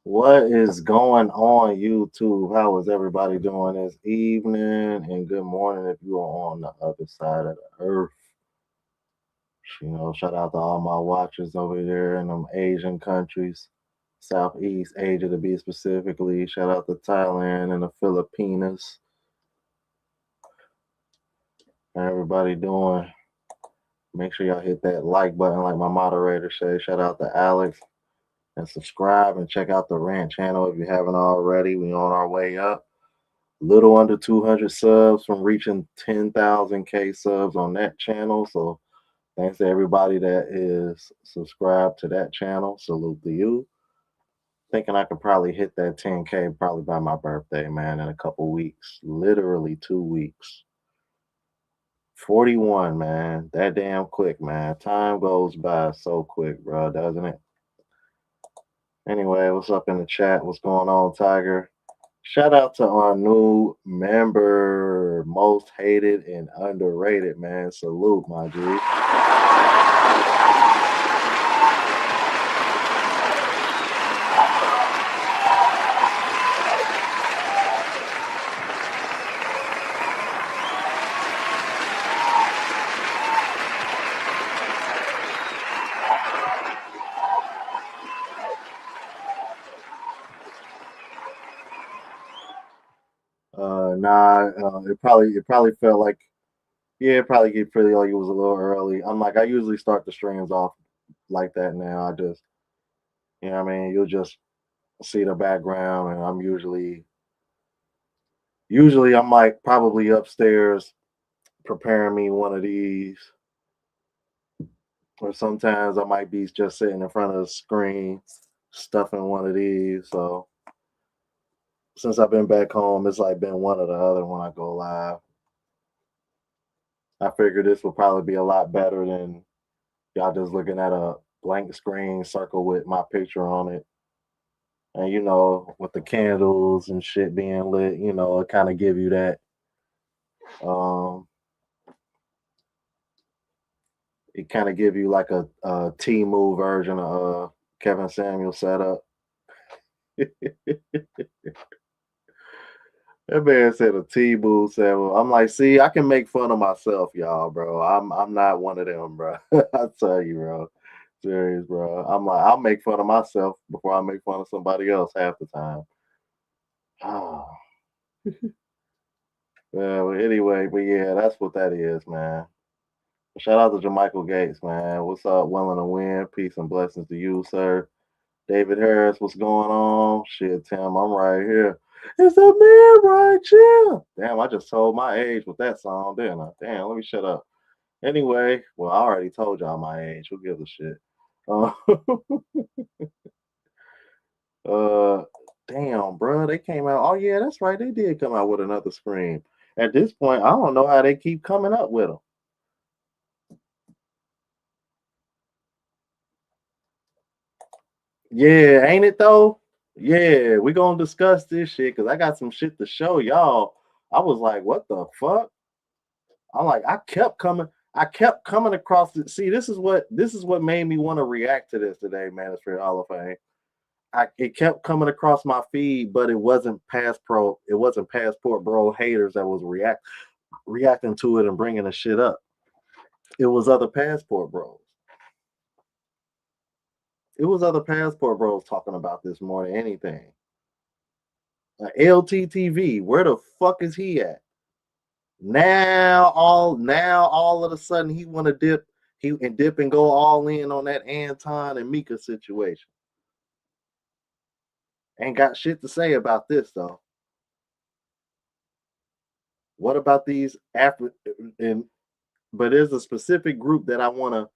What is going on, YouTube? How is everybody doing this evening? And good morning if you are on the other side of the earth. Shout out to all my watchers over there in them Asian countries, Southeast Asia to be specifically. Shout out to Thailand and the Philippines. How everybody doing? Make sure y'all hit that like button like my moderator said. Shout out to Alex. And subscribe and check out the Rant channel if you haven't already. We on our way up. Little under 200 subs from reaching 10,000K subs on that channel. So thanks to everybody that is subscribed to that channel. Salute to you. Thinking I could probably hit that 10K probably by my birthday, man, in a couple weeks. Literally 2 weeks. 41, man. That damn quick, man. Time goes by so quick, bro, doesn't it? Anyway, what's up in the chat? What's going on, Tiger? Shout out to our new member, most hated and underrated, man. Salute, my G. It probably felt like, yeah, it probably get pretty like it was a little early. I'm like, I usually start the streams off like that now. I just, what I mean, you'll just see the background, and I'm usually I'm like probably upstairs preparing me one of these, or sometimes I might be just sitting in front of the screen stuffing one of these. So since I've been back home, it's like been one or the other when I go live. I figured this would probably be a lot better than y'all just looking at a blank screen circle with my picture on it. And with the candles and shit being lit, it kind of give you that. Um, it kind of give you like a T-move version of Kevin Samuel setup. That man said a T-move setup. I'm like, see, I can make fun of myself, y'all, bro. I'm not one of them, bro. I tell you, bro. Serious, bro. I'm like, I'll make fun of myself before I make fun of somebody else half the time. Oh. Well, anyway, but yeah, that's what that is, man. Shout out to Jermichael Gates, man. What's up? Willing to win. Peace and blessings to you, sir. David Harris, what's going on? Shit, Tim, I'm right here. It's a man right here. Damn, I just told my age with that song, didn't I? Damn, let me shut up. Anyway, well, I already told y'all my age. Who gives a shit? Uh, uh damn, bro, they came out. Oh yeah, that's right. They did come out with another Scream. At this point, I don't know how they keep coming up with them. Yeah, ain't it though? Yeah, we gonna discuss this shit because I got some shit to show y'all. I was like, what the fuck? I'm like, I kept coming across it. See, this is what made me want to react to this today, Manosphere Hall of Fame. It kept coming across my feed, but it wasn't Passport Bro haters that was reacting to it and bringing the shit up. It was other Passport Bros. It was other Passport Bros talking about this more than anything. LTTV, where the fuck is he at? Now all of a sudden he want to dip and go all in on that Anton and Mika situation. Ain't got shit to say about this though. What about these after and but there's a specific group that I want to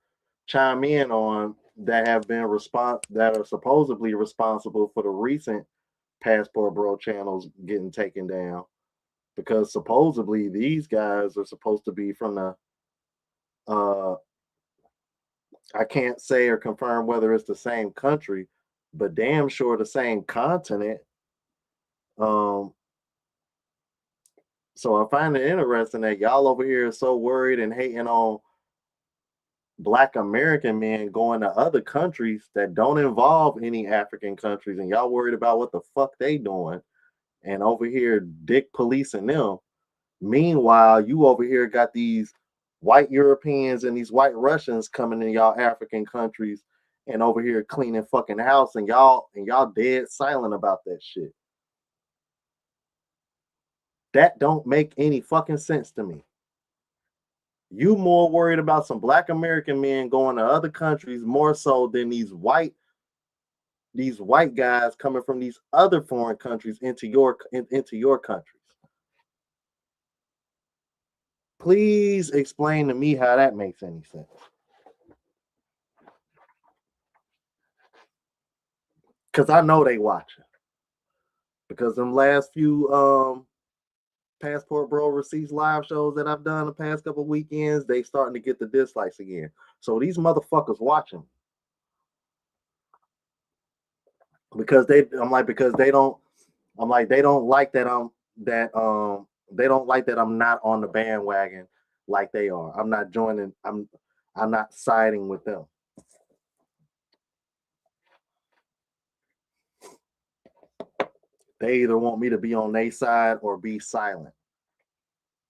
chime in on that are supposedly responsible for the recent Passport Bro channels getting taken down, because supposedly these guys are supposed to be from the uh I can't say or confirm whether it's the same country, but damn sure the same continent. Um, so I find it interesting that y'all over here are so worried and hating on Black American men going to other countries that don't involve any African countries, and y'all worried about what the fuck they doing, and over here dick policing them. Meanwhile, you over here got these white Europeans and these white Russians coming in y'all African countries and over here cleaning fucking house, and y'all dead silent about that shit. That don't make any fucking sense to me. You more worried about some Black American men going to other countries more so than these white guys coming from these other foreign countries into your countries. Please explain to me how that makes any sense. Because I know they watching. Because them last few Passport Bro Receipts live shows that I've done the past couple weekends, they starting to get the dislikes again. So these motherfuckers watching. Because they don't like that They don't like that I'm not on the bandwagon like they are. I'm not joining. I'm not siding with them. They either want me to be on their side or be silent.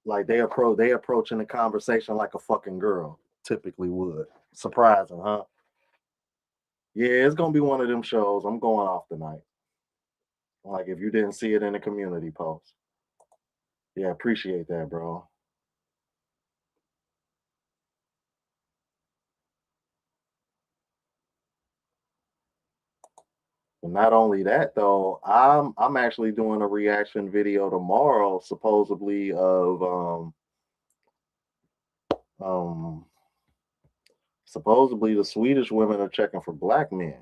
Like they approaching the conversation like a fucking girl typically would. Surprising, huh? Yeah, it's gonna be one of them shows. I'm going off tonight. Like if you didn't see it in the community post. Yeah, appreciate that, bro. But not only that though, I'm actually doing a reaction video tomorrow, supposedly of um supposedly the Swedish women are checking for black men.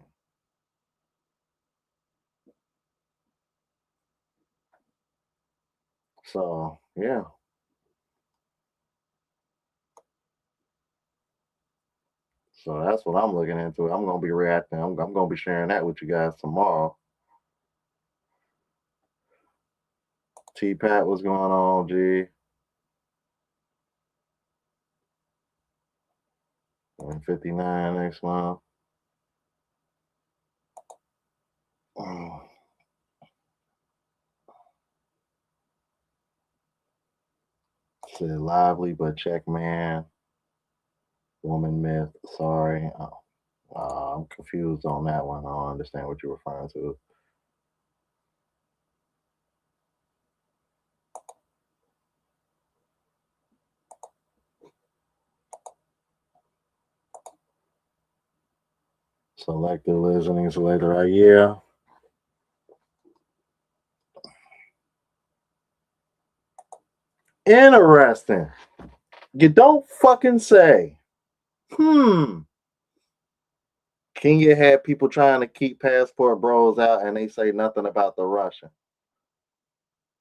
So yeah. So that's what I'm looking into. I'm gonna be reacting. I'm gonna be sharing that with you guys tomorrow. T Pat, what's going on, G? 159 next month. Oh, said lively but check man. Woman myth. Sorry. Oh, I'm confused on that one. I don't understand what you're referring to. Selective listening, selective right. Yeah. Interesting. You don't fucking say. Hmm. Kenya had people trying to keep passport bros out and they say nothing about the Russian.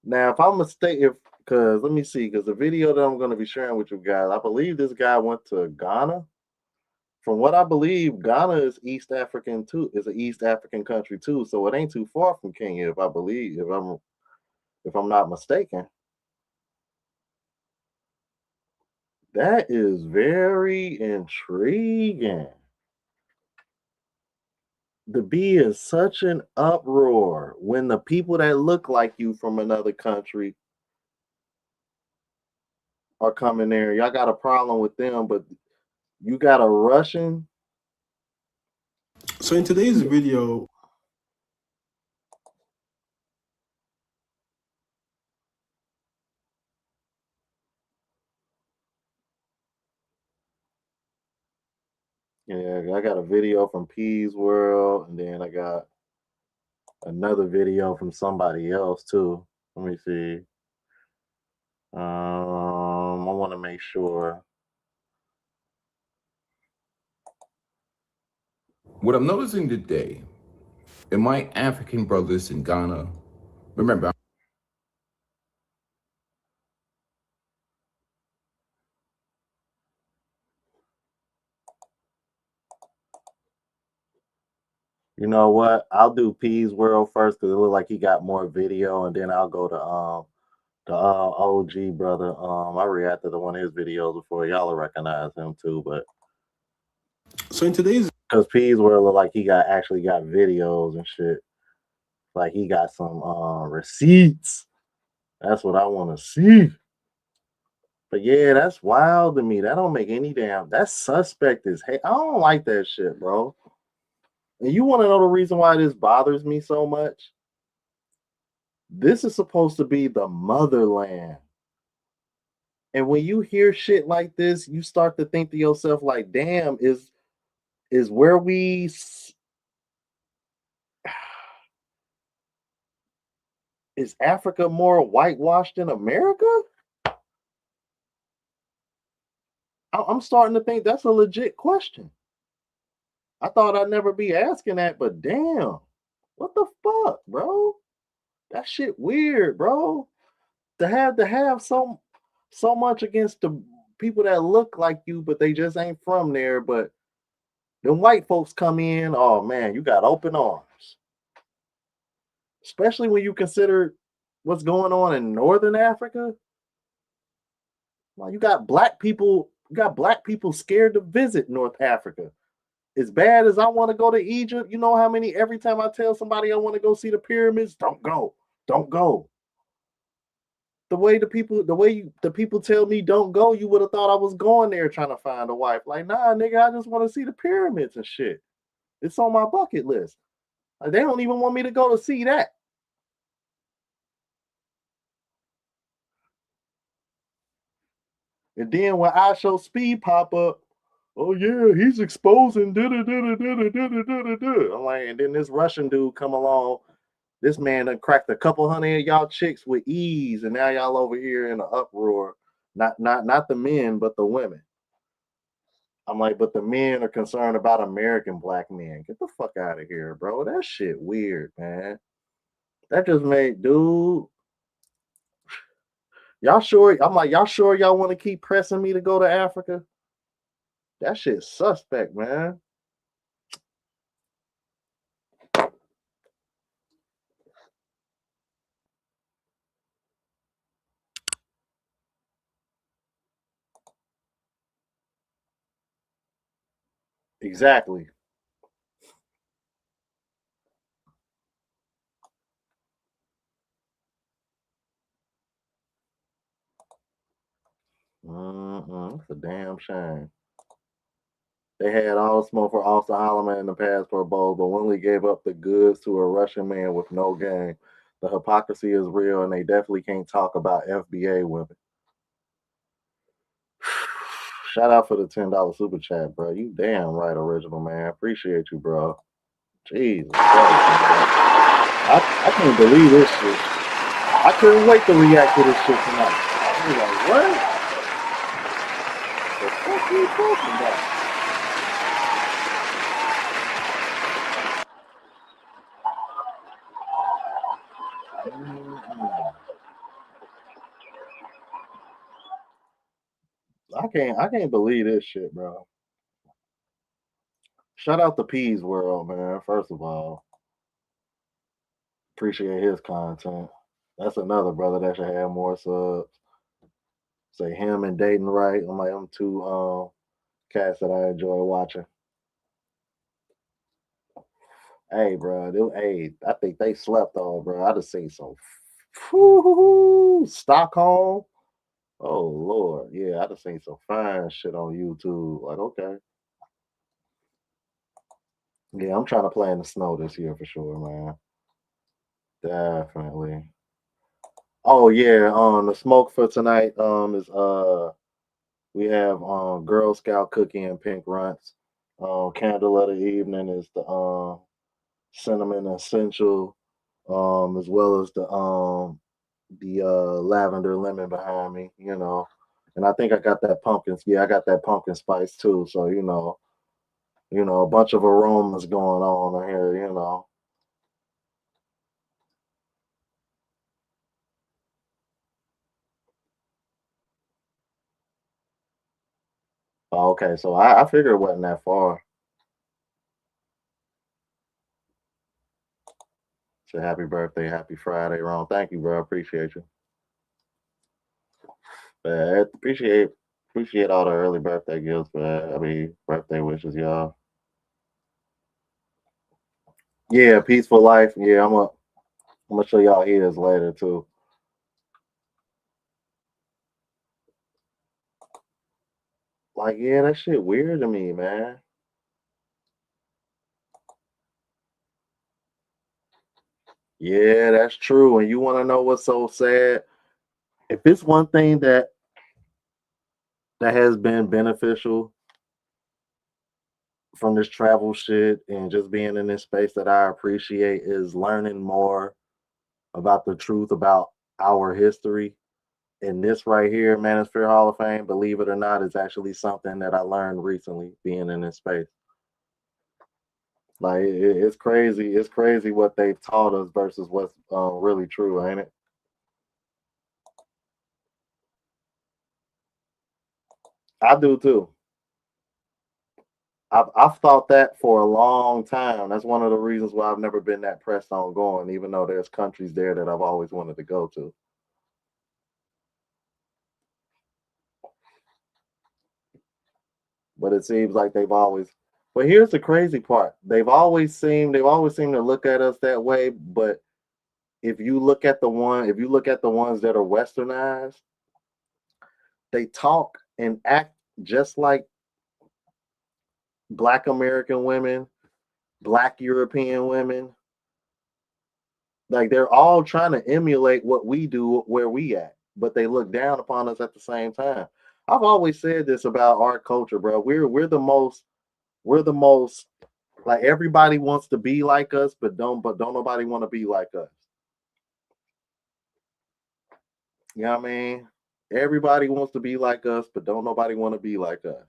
Now, if I'm mistaken, because let me see, because the video that I'm going to be sharing with you guys, I believe this guy went to Ghana. From what I believe, Ghana is East African too. Is an East African country too, so it ain't too far from Kenya. If I believe, if I'm not mistaken, that is very intriguing. The be in such an uproar when the people that look like you from another country are coming there. Y'all got a problem with them, but you got a Russian. So in today's video, Yeah, I got a video from Peas World, and then I got another video from somebody else too. Let me see. I want to make sure. What I'm noticing today in my African brothers in Ghana, remember, You know what? I'll do Peas World first because it look like he got more video, and then I'll go to the OG brother. I reacted to one of his videos before. Y'all will recognize him too, but so in today's because Peas World look like he actually got videos and shit. Like he got some receipts. That's what I want to see. But yeah, that's wild to me. That don't make any damn. That's suspect as hey. I don't like that shit, bro. And you want to know the reason why this bothers me so much? This is supposed to be the motherland. And when you hear shit like this, you start to think to yourself, like, damn, is where is Africa more whitewashed than America? I'm starting to think that's a legit question. I thought I'd never be asking that, but damn, what the fuck, bro? That shit weird, bro. To have so much against the people that look like you, but they just ain't from there. But then white folks come in, oh man, you got open arms. Especially when you consider what's going on in Northern Africa. Like, you got black people scared to visit North Africa. As bad as I want to go to Egypt, you know how many every time I tell somebody I want to go see the pyramids, don't go. Don't go. The way the people tell me don't go, you would have thought I was going there trying to find a wife. Like, nah, nigga, I just want to see the pyramids and shit. It's on my bucket list. Like, they don't even want me to go to see that. And then when I show speed pop up, oh yeah, he's exposing da da da da da da da da. I'm like, and then this Russian dude come along. This man done cracked a couple hundred of y'all chicks with ease, and now y'all over here in an uproar. Not the men, but the women. I'm like, but the men are concerned about American black men. Get the fuck out of here, bro. That shit weird, man. That just made, dude. Y'all sure? I'm like, y'all sure y'all want to keep pressing me to go to Africa? That shit's suspect, man. Exactly. It's a damn shame. They had all the smoke for Austin Holloman in the passport bowl, but Winley gave up the goods to a Russian man with no game. The hypocrisy is real, and they definitely can't talk about FBA women. Shout out for the $10 super chat, bro. You damn right, original man. Appreciate you, bro. Jesus Christ, man. I can't believe this shit. I couldn't wait to react to this shit tonight. I was like, what? The fuck are you talking about? I can't believe this shit, bro. Shout out to Peas World, man. First of all, appreciate his content. That's another brother that should have more subs. Say him and Dayton Wright. I'm like, I'm two cats that I enjoy watching. Hey, bro. Hey, I think they slept on, bro. I just seen some Stockholm. Oh Lord, yeah, I just seen some fine shit on YouTube. Like, okay, yeah, I'm trying to play in the snow this year for sure, man. Definitely. Oh yeah, the smoke for tonight is we have Girl Scout cookie and pink runts. Candle of the evening is the cinnamon essential, as well as the lavender lemon behind me, you know. And I think I got that pumpkin. Yeah, I got that pumpkin spice too. So a bunch of aromas going on here, you know. Okay, so I figured it wasn't that far. So happy birthday, happy Friday, Ron. Thank you, bro. Appreciate you. Appreciate all the early birthday gifts, man. I mean, birthday wishes, y'all. Yeah, peaceful life. Yeah, I'm gonna show y'all his later too. Like, yeah, that shit weird to me, man. Yeah, that's true. And you want to know what's so sad? If it's one thing that has been beneficial from this travel shit and just being in this space that I appreciate is learning more about the truth about our history. And this right here, Manosphere Hall of Fame, believe it or not, is actually something that I learned recently being in this space. Like, it's crazy. It's crazy what they've taught us versus what's really true, ain't it? I do too. I've thought that for a long time. That's one of the reasons why I've never been that pressed on going, even though there's countries there that I've always wanted to go to. But it seems like they've always. But here's the crazy part: they've always seemed to look at us that way. But if you look at the ones that are westernized, they talk and act just like Black American women, Black European women. Like they're all trying to emulate what we do where we at, but they look down upon us at the same time. I've always said this about our culture, bro. We're the most like everybody wants to be like us, but don't nobody want to be like us. You know what I mean? Everybody wants to be like us, but don't nobody want to be like us.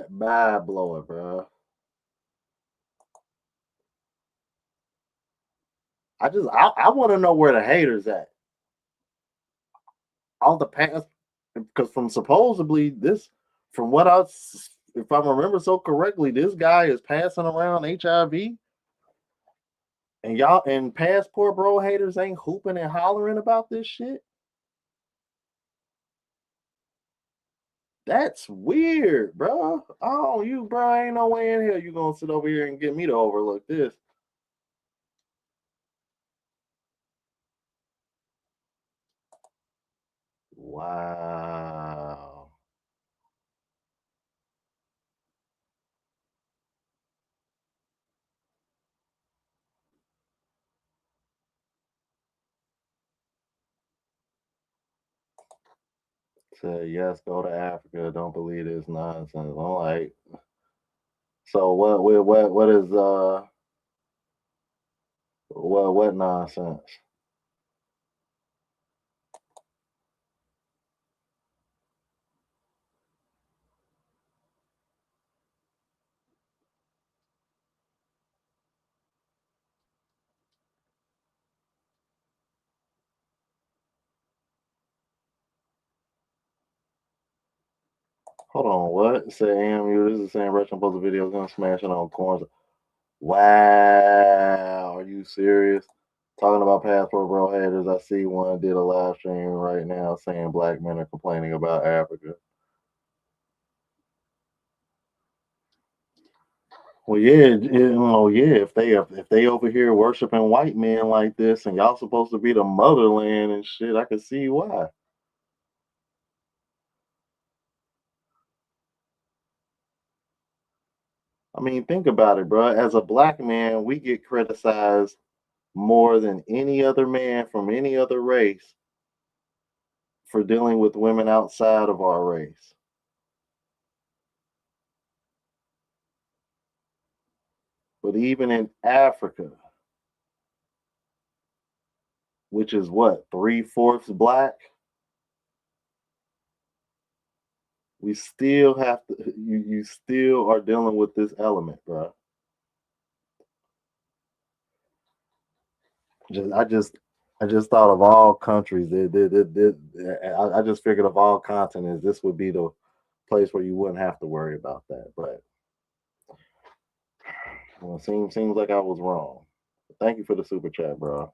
Mind blowing, bro. I want to know where the haters at. All the past, because from supposedly this, from what if I remember so correctly, this guy is passing around HIV, and y'all and passport bro haters ain't hooping and hollering about this shit. That's weird, bro. Oh, bro, ain't no way in hell you gonna sit over here and get me to overlook this. Wow. Say yes, go to Africa. Don't believe this nonsense. I'm like, so what is what nonsense? Hold on, what? Say AMU, this is saying Russian posted videos gonna smash it on corns. Wow, are you serious? Talking about passport bro haters, I see one did a live stream right now saying black men are complaining about Africa. Well, yeah, oh yeah. If they over here worshiping white men like this, and y'all supposed to be the motherland and shit, I can see why. I mean, think about it, bro. As a black man, we get criticized more than any other man from any other race for dealing with women outside of our race. But even in Africa, which is what, three-fourths black, we still have to, you still are dealing with this element, bro. Just, I just, I just thought of all countries. I just figured of all continents, this would be the place where you wouldn't have to worry about that. But well, seems like I was wrong. Thank you for the super chat, bro.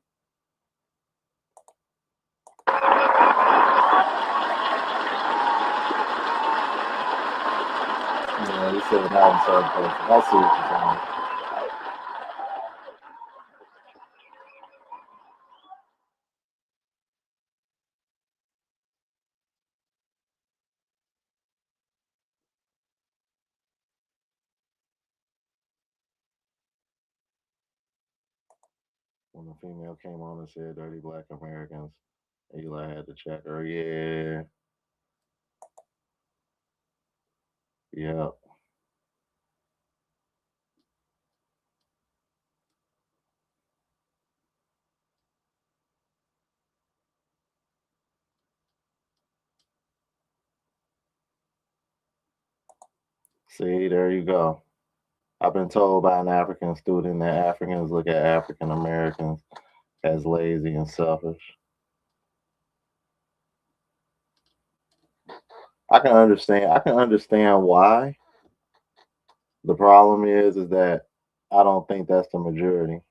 Yeah, you said not in certain places. I see what you're saying. When the female came on and said "dirty black Americans," Eli had to check her. Yeah, yeah. See, there you go. I've been told by an African student that Africans look at African Americans as lazy and selfish. I can understand. I can understand why. The problem is that I don't think that's the majority.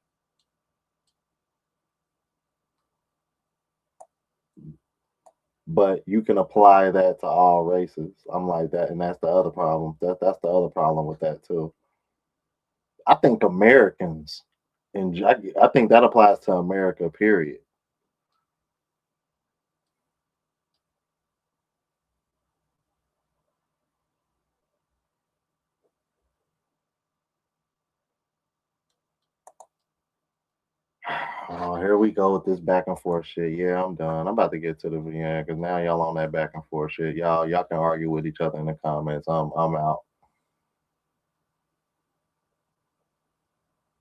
But you can apply that to all races. I'm like that, and that's the other problem. That's the other problem with that too. I think Americans, and I think that applies to America. Period. Oh, here we go with this back and forth shit. Yeah, I'm done. I'm about to get to the video because now y'all on that back and forth shit. Y'all can argue with each other in the comments. I'm out.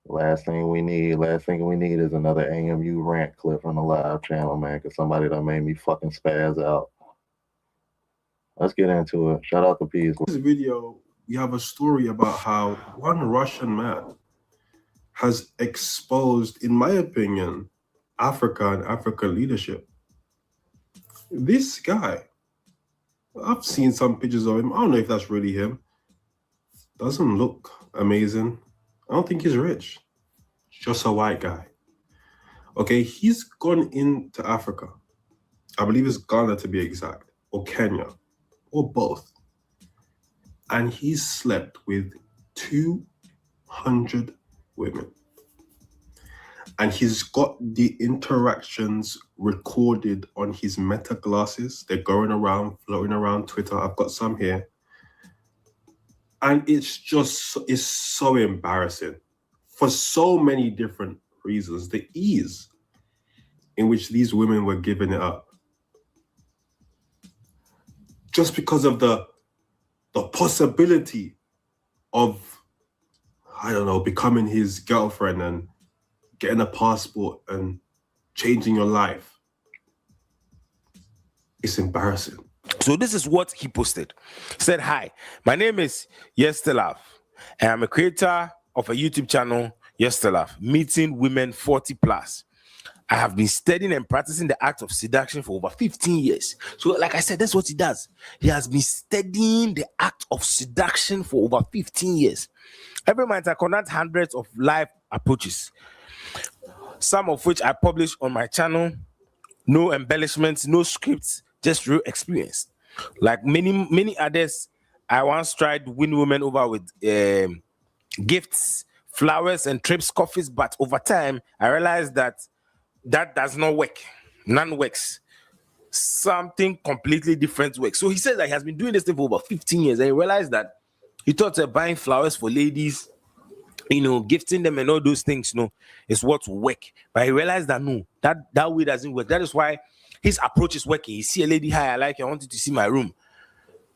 Last thing we need is another AMU rant clip from the live channel, man, because somebody done made me fucking spaz out. Let's get into it. Shout out to Peace. This video, we have a story about how one Russian man has exposed, in my opinion, Africa and African leadership. This guy, I've seen some pictures of him. I don't know if that's really him. Doesn't look amazing. I don't think he's rich. Just a white guy. Okay, he's gone into Africa. I believe it's Ghana to be exact, or Kenya, or both. And he's slept with 200 women. And he's got the interactions recorded on his Meta glasses. They're going around, floating around Twitter. I've got some here. And it's so embarrassing for so many different reasons. The ease in which these women were giving it up. Just because of the possibility of, I don't know, becoming his girlfriend and getting a passport and changing your life. It's embarrassing. So this is what he posted. He said, "Hi, my name is Selective, and I'm a creator of a YouTube channel, Selective, meeting women 40 plus. I have been studying and practicing the act of seduction for over 15 years. So like I said, that's what he does. He has been studying the act of seduction for over 15 years. Every month I conduct hundreds of live approaches, some of which I publish on my channel. No embellishments, no scripts, just real experience. Like many others, I once tried to win women over with gifts, flowers, and trips, coffees. But over time, I realized that does not work. None works. Something completely different works. So he says that he has been doing this thing for over 15 years, and he realized that he thought buying flowers for ladies, gifting them and all those things, is what work. But he realized that no, that way doesn't work. That is why his approach is working. He see a lady, hi, I like you, I want you to see my room.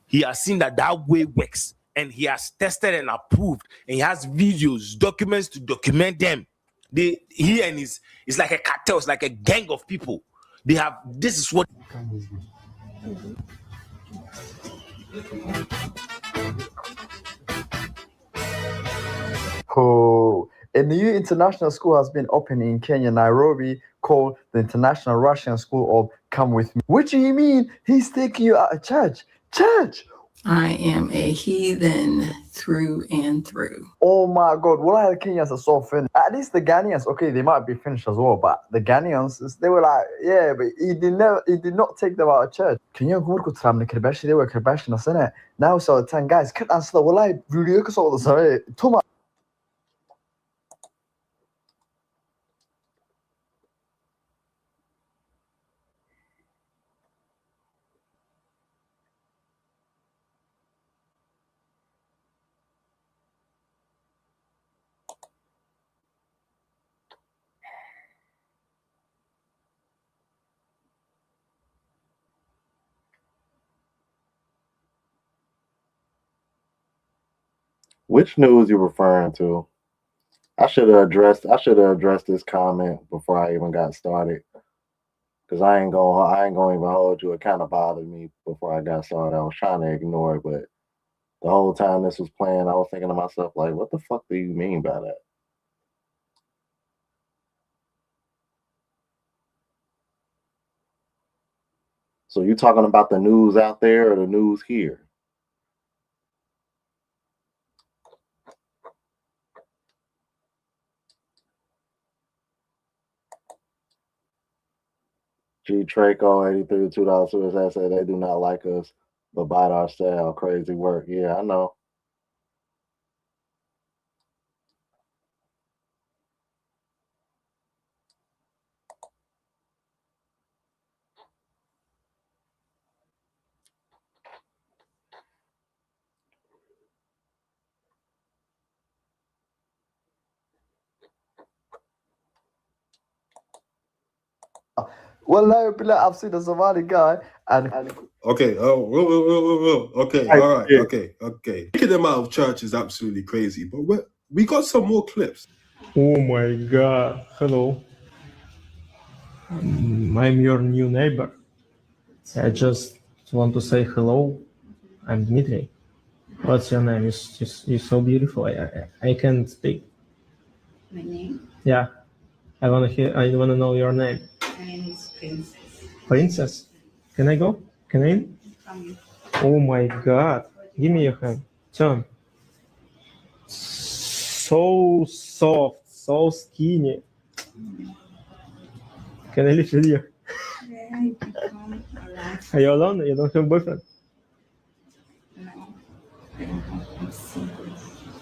He has seen that way works, and he has tested and approved, and he has videos, documents to document them. He and it's like a cartel, it's like a gang of people. They have, this is what. Oh, a new international school has been opened in Kenya, Nairobi, called the International Russian School of Come With Me. What do you mean he's taking you out of church? Church! I am a heathen through and through. Oh my God, well, the Kenyans are so finished. At least the Ghanaians, okay, they might be finished as well, but the Ghanaians, they were like, yeah, but he did not take them out of church. Kenya gumurku tramni kirbashi, they were kirbashi na sana. Now so the 10 guys, cut answer the walai video because all the sorry. Tuma. Which news you referring to? I should have addressed this comment before I even got started. Cause I ain't gonna even hold you. It kind of bothered me before I got started. I was trying to ignore it, but the whole time this was playing, I was thinking to myself, like, what the fuck do you mean by that? So you talking about the news out there or the news here? G Traco 83 $2 super said they do not like us, but bite our style. Crazy work. Yeah, I know. Well, no, but like, I've seen a Somali guy and Okay. Oh, whoa. Okay. All right. Okay. Kicking them out of church is absolutely crazy, but we got some more clips. Oh my god, hello. I'm your new neighbor. I just want to say hello. I'm Dmitry. What's your name? You're so beautiful. I can't speak. My name? Yeah, I wanna know your name. My name is Princess. Princess? Can I go? Can I in? Oh my god. Give me your hand. Turn. So soft, so skinny. Can I live with you? Yeah, you can come around. Are you alone? You don't have a boyfriend? No, I don't know. I'm single.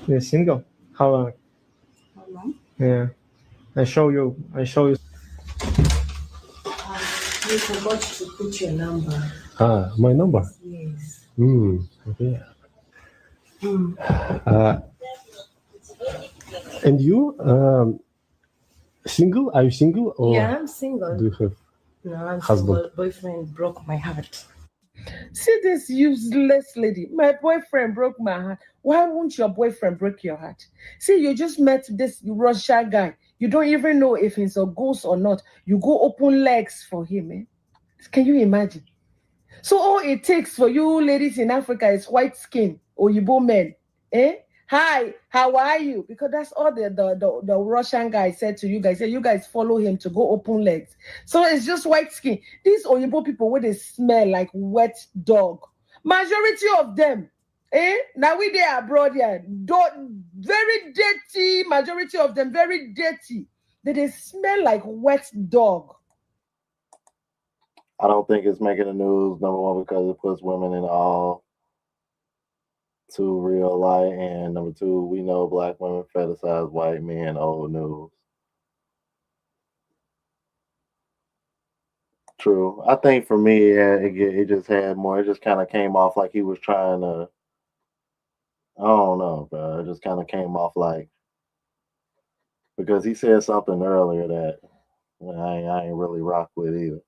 You're single? How long? How long? Yeah. I show you. You forgot to put your number. My number? Yes. Okay. And you, single? Are you single or Yeah, I'm single. do you have? No, I'm husband? single. Boyfriend broke my heart. See this useless lady. My boyfriend broke my heart. Why won't your boyfriend break your heart? See, you just met this Russian guy. You don't even know if he's a ghost or not. You go open legs for him. Eh? Can you imagine? So all it takes for you ladies in Africa is white skin, Oyibo men. Eh? Hi, how are you? Because that's all the Russian guy said to you guys. Say you guys follow him to go open legs. So it's just white skin. These Oyibo people where they smell like wet dog. Majority of them, now we they abroad here. Very dirty. Majority of them very dirty. They smell like wet dog. I don't think it's making the news, number one, because it puts women in all too real light, and number two, we know black women fetishize white men. Old news. True. I think for me, yeah, it just had more. It just kind of came off like he was trying to. I don't know, bro. It just kind of came off like because he said something earlier that I ain't really rock with either.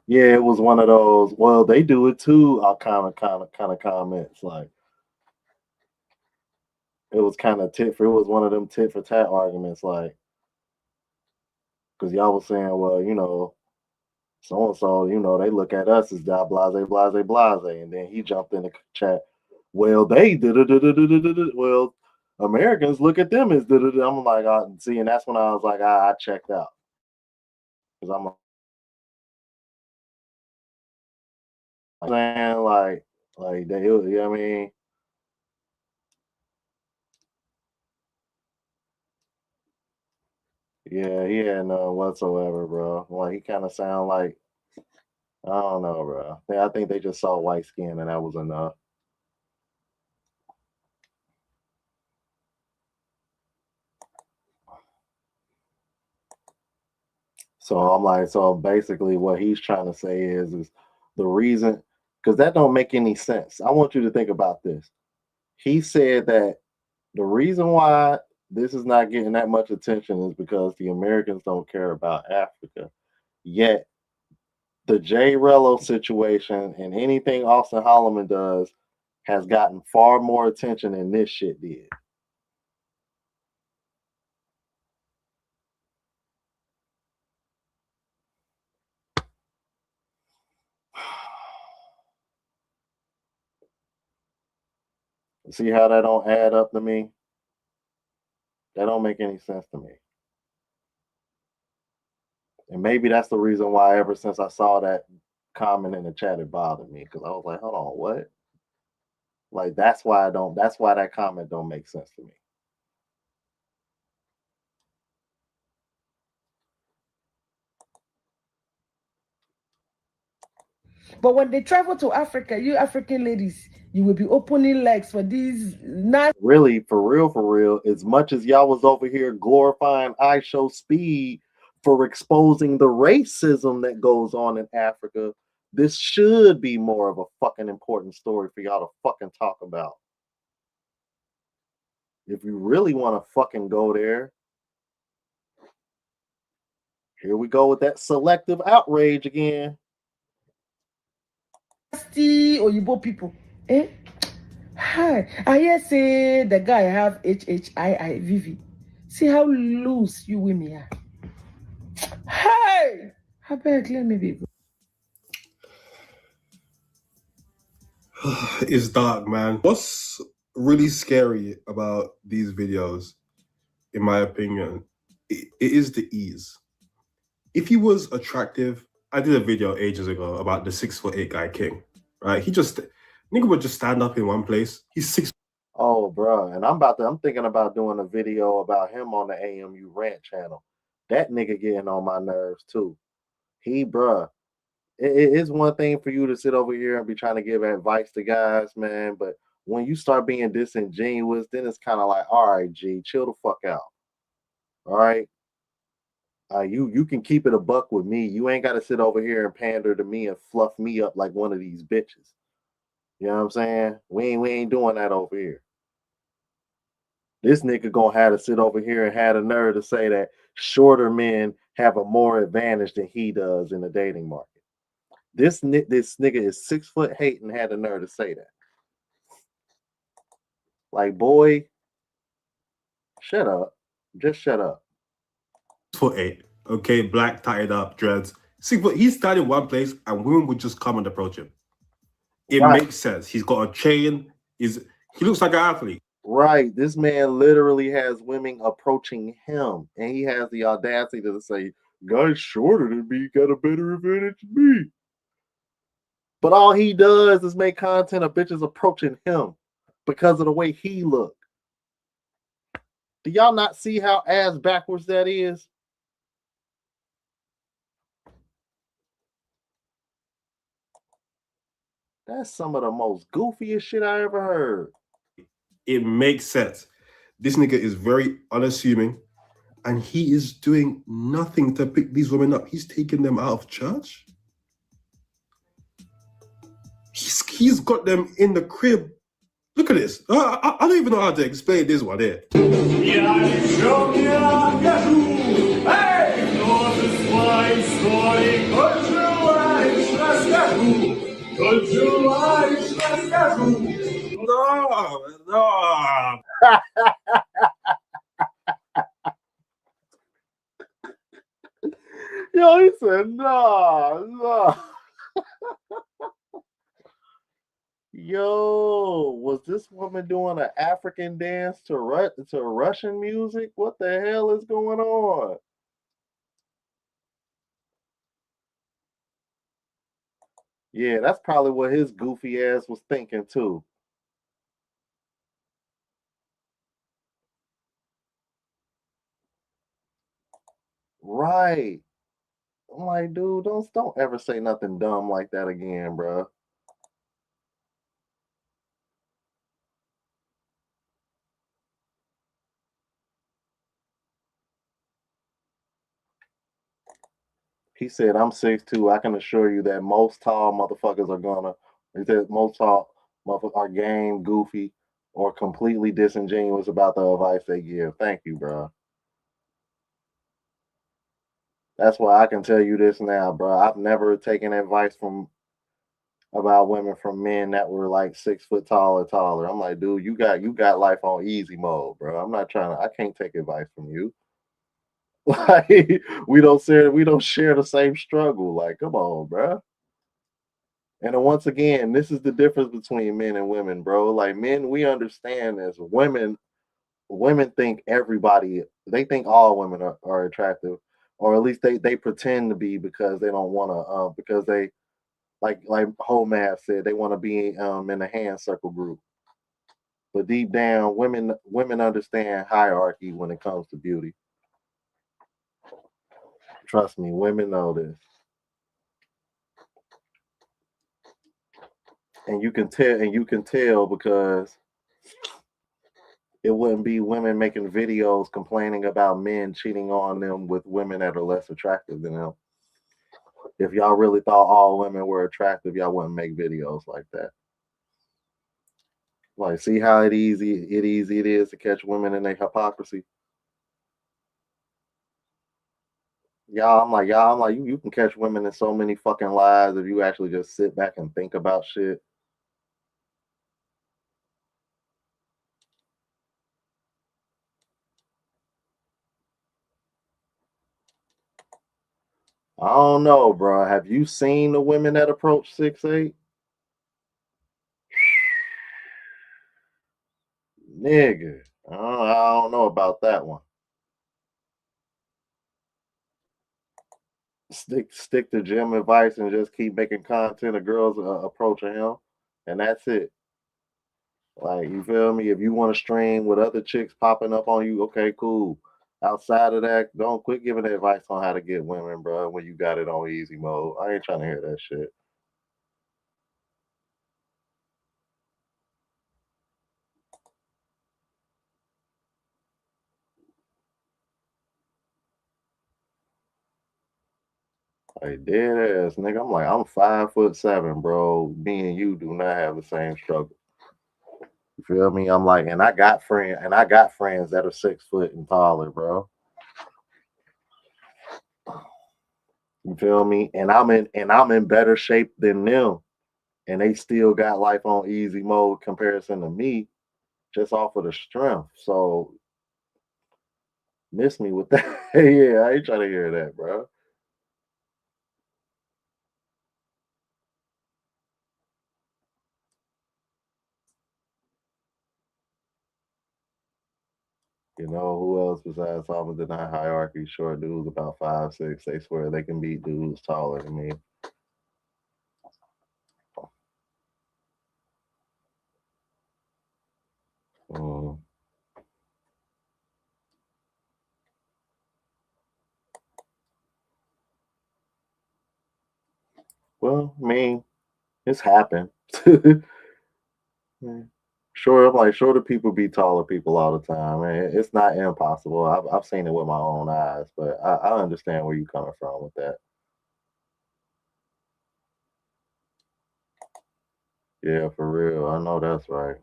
Yeah, it was one of those. Well, they do it too. Kind of comments like it was kind of tit for. It was one of them tit for tat arguments, like because y'all was saying, well, so and so, they look at us as da blase blase blase, and then he jumped in the chat. Well, they did it. Well, Americans look at them as did it. I'm like, see, and that's when I was like, I checked out because I'm saying like they, you know what I mean. Yeah, he had none whatsoever, bro. Like he kind of sound like I don't know, bro. I think they just saw white skin and that was enough. So I'm like, so basically what he's trying to say is the reason, because that don't make any sense. I want you to think about this. He said that the reason why this is not getting that much attention is because the Americans don't care about Africa. Yet the Jay Rello situation and anything Austin Holloman does has gotten far more attention than this shit did. See how that don't add up to me? That don't make any sense to me. And maybe that's the reason why ever since I saw that comment in the chat, it bothered me because I was like, hold on, what? Like that's why that comment don't make sense to me. But when they travel to Africa, you African ladies, you will be opening legs for these nasty. Really, for real, as much as y'all was over here glorifying I Show Speed for exposing the racism that goes on in Africa, this should be more of a fucking important story for y'all to fucking talk about. If you really want to fucking go there, here we go with that selective outrage again. Oyibo people. Eh? Hi. I hear say the guy have HHIIVV. See how loose you women are. Hey! I beg, let me be good. It's dark, man. What's really scary about these videos, in my opinion, it is the ease. If he was attractive, I did a video ages ago about the 6'8" guy king, right? Nigga would just stand up in one place. He's 6. Oh, bro, and I'm thinking about doing a video about him on the AMU rant channel. That nigga getting on my nerves too. Bruh, it's one thing for you to sit over here and be trying to give advice to guys, man, but when you start being disingenuous, then it's kind of like, all right, G, chill the fuck out. All right. You can keep it a buck with me. You ain't got to sit over here and pander to me and fluff me up like one of these bitches. You know what I'm saying? We ain't doing that over here. This nigga gonna have to sit over here and have the nerve to say that shorter men have a more advantage than he does in the dating market. This nigga is 6 foot hate and had the nerve to say that. Like, boy, shut up. Just shut up. 6'8", okay, black, tied up, dreads. See, but he started in one place and women would just come and approach him. It makes sense. He's got a chain. He looks like an athlete. Right. This man literally has women approaching him, and he has the audacity to say, guys shorter than me got a better advantage than me. But all he does is make content of bitches approaching him because of the way he look. Do y'all not see how ass backwards that is? That's some of the most goofiest shit I ever heard. It makes sense. This nigga is very unassuming, and he is doing nothing to pick these women up. He's taking them out of church. He's got them in the crib. Look at this. I don't even know how to explain this one here. No. Yo, he said, no. Yo, was this woman doing an African dance to Russian music? What the hell is going on? Yeah, that's probably what his goofy ass was thinking too. Right. I'm like, dude, don't ever say nothing dumb like that again, bro. He said, I'm 6'2". I can assure you that most tall motherfuckers are gonna. He said most tall motherfuckers are game, goofy, or completely disingenuous about the advice they give. Thank you, bro. That's why I can tell you this now, bro. I've never taken advice about women from men that were like 6 foot tall or taller. I'm like, dude, you got life on easy mode, bro. I'm not trying to. I can't take advice from you. Like we don't share the same struggle. Like, come on, bro. And then once again, this is the difference between men and women, bro. Like men, we understand this. Women think they think all women are attractive, or at least they pretend to be because they don't want to, because they like whole math said they want to be in a hand circle group. But deep down, women understand hierarchy when it comes to beauty. Trust me, women know this. And you can tell because it wouldn't be women making videos complaining about men cheating on them with women that are less attractive than them. If y'all really thought all women were attractive, y'all wouldn't make videos like that. Like, see how easy it is to catch women in their hypocrisy. I'm like, you can catch women in so many fucking lies if you actually just sit back and think about shit. I don't know, bro. Have you seen the women that approach 6'8"? Nigga, I don't know about that one. Stick to gym advice and just keep making content of girls approaching him, and that's it. Like, you feel me? If you want to stream with other chicks popping up on you, okay, cool. Outside of that, don't quit giving advice on how to get women, bro, when you got it on easy mode. I ain't trying to hear that shit. Like, dead ass, nigga. I'm like, I'm 5'7", bro. Me and you do not have the same struggle. You feel me? I'm like, and I got friends that are 6 foot and taller, bro. You feel me? And I'm in better shape than them. And they still got life on easy mode comparison to me, just off of the strength. So miss me with that. Yeah, I ain't trying to hear that, bro. You know who else besides Thomas deny hierarchy? Short dudes about 5'6". They swear they can beat dudes taller than me. Well, I mean, it's happened. Sure, I'm like, shorter people beat taller people all the time. Man, it's not impossible. I've seen it with my own eyes, but I understand where you're coming from with that. Yeah, for real. I know that's right.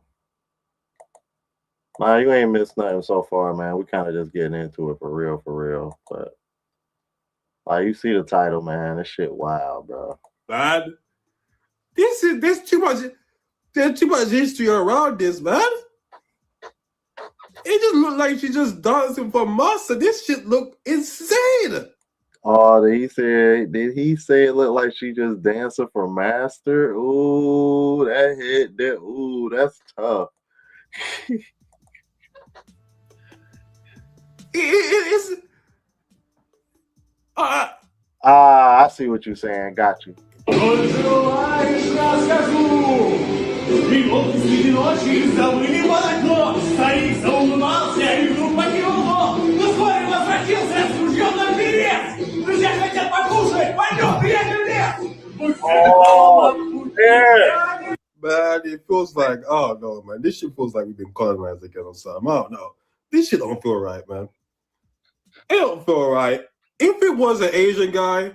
Man, you ain't missed nothing so far, man. We kind of just getting into it for real. But like, you see the title, man. This shit wild, bro. Man, there's too much history around this, man. It just looked like she just dancing for massa. This shit look insane. Oh, did he say it looked like she just dancing for master? Ooh, that hit that. Ooh, that's tough. It's I see what you're saying. Got you. Oh, yeah. Man, it feels like, oh no, man, this shit feels like we've been colonized again or something. I don't know. This shit don't feel right, man. It don't feel right. If it was an Asian guy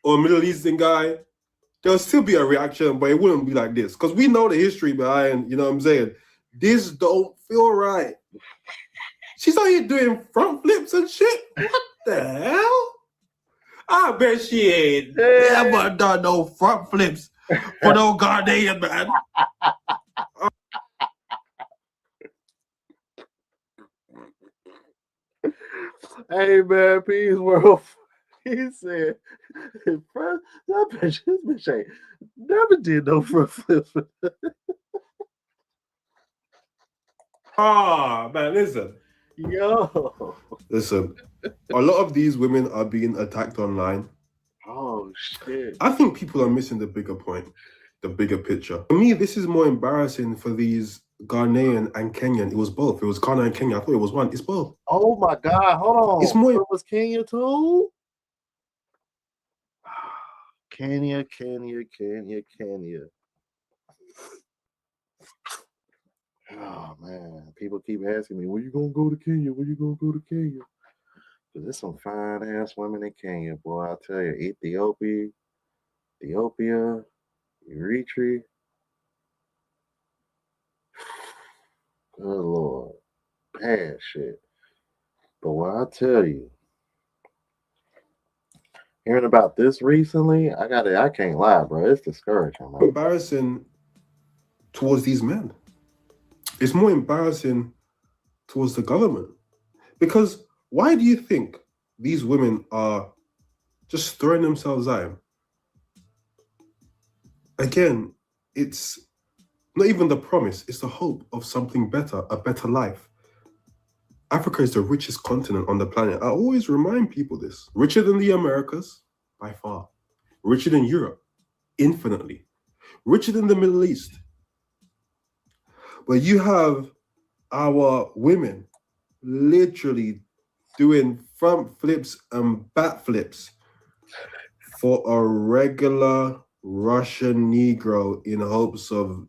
or a Middle Eastern guy, there'll still be a reaction, but it wouldn't be like this. Because we know the history behind, you know what I'm saying? This don't feel right. She's out here doing front flips and shit. What the hell? I bet she ain't never done no front flips for no Ghanaian, man. Hey, man, peace world. He said, this bitch ain't never did no front flips. Man, listen. Yo. Listen, a lot of these women are being attacked online. Oh, shit. I think people are missing the bigger point, the bigger picture. For me, this is more embarrassing for these Ghanaian and Kenyan. It was both. It was Ghana and Kenya. I thought it was one. It's both. Oh, my God. Hold on. It's more. It was Kenya, too? Kenya. Oh man, people keep asking me, "When you gonna go to Kenya? When you gonna go to Kenya?" Cause there's some fine ass women in Kenya, boy. I tell you, Ethiopia, Eritrea. Good lord, bad shit. But what I tell you, hearing about this recently, I can't lie, bro. It's discouraging, man. Embarrassing towards these men. It's more embarrassing towards the government. Because why do you think these women are just throwing themselves out? Again, it's not even the promise, it's the hope of something better, a better life. Africa is the richest continent on the planet. I always remind people this. Richer than the Americas, by far. Richer than Europe, infinitely. Richer than the Middle East. But you have our women literally doing front flips and back flips for a regular Russian Negro in hopes of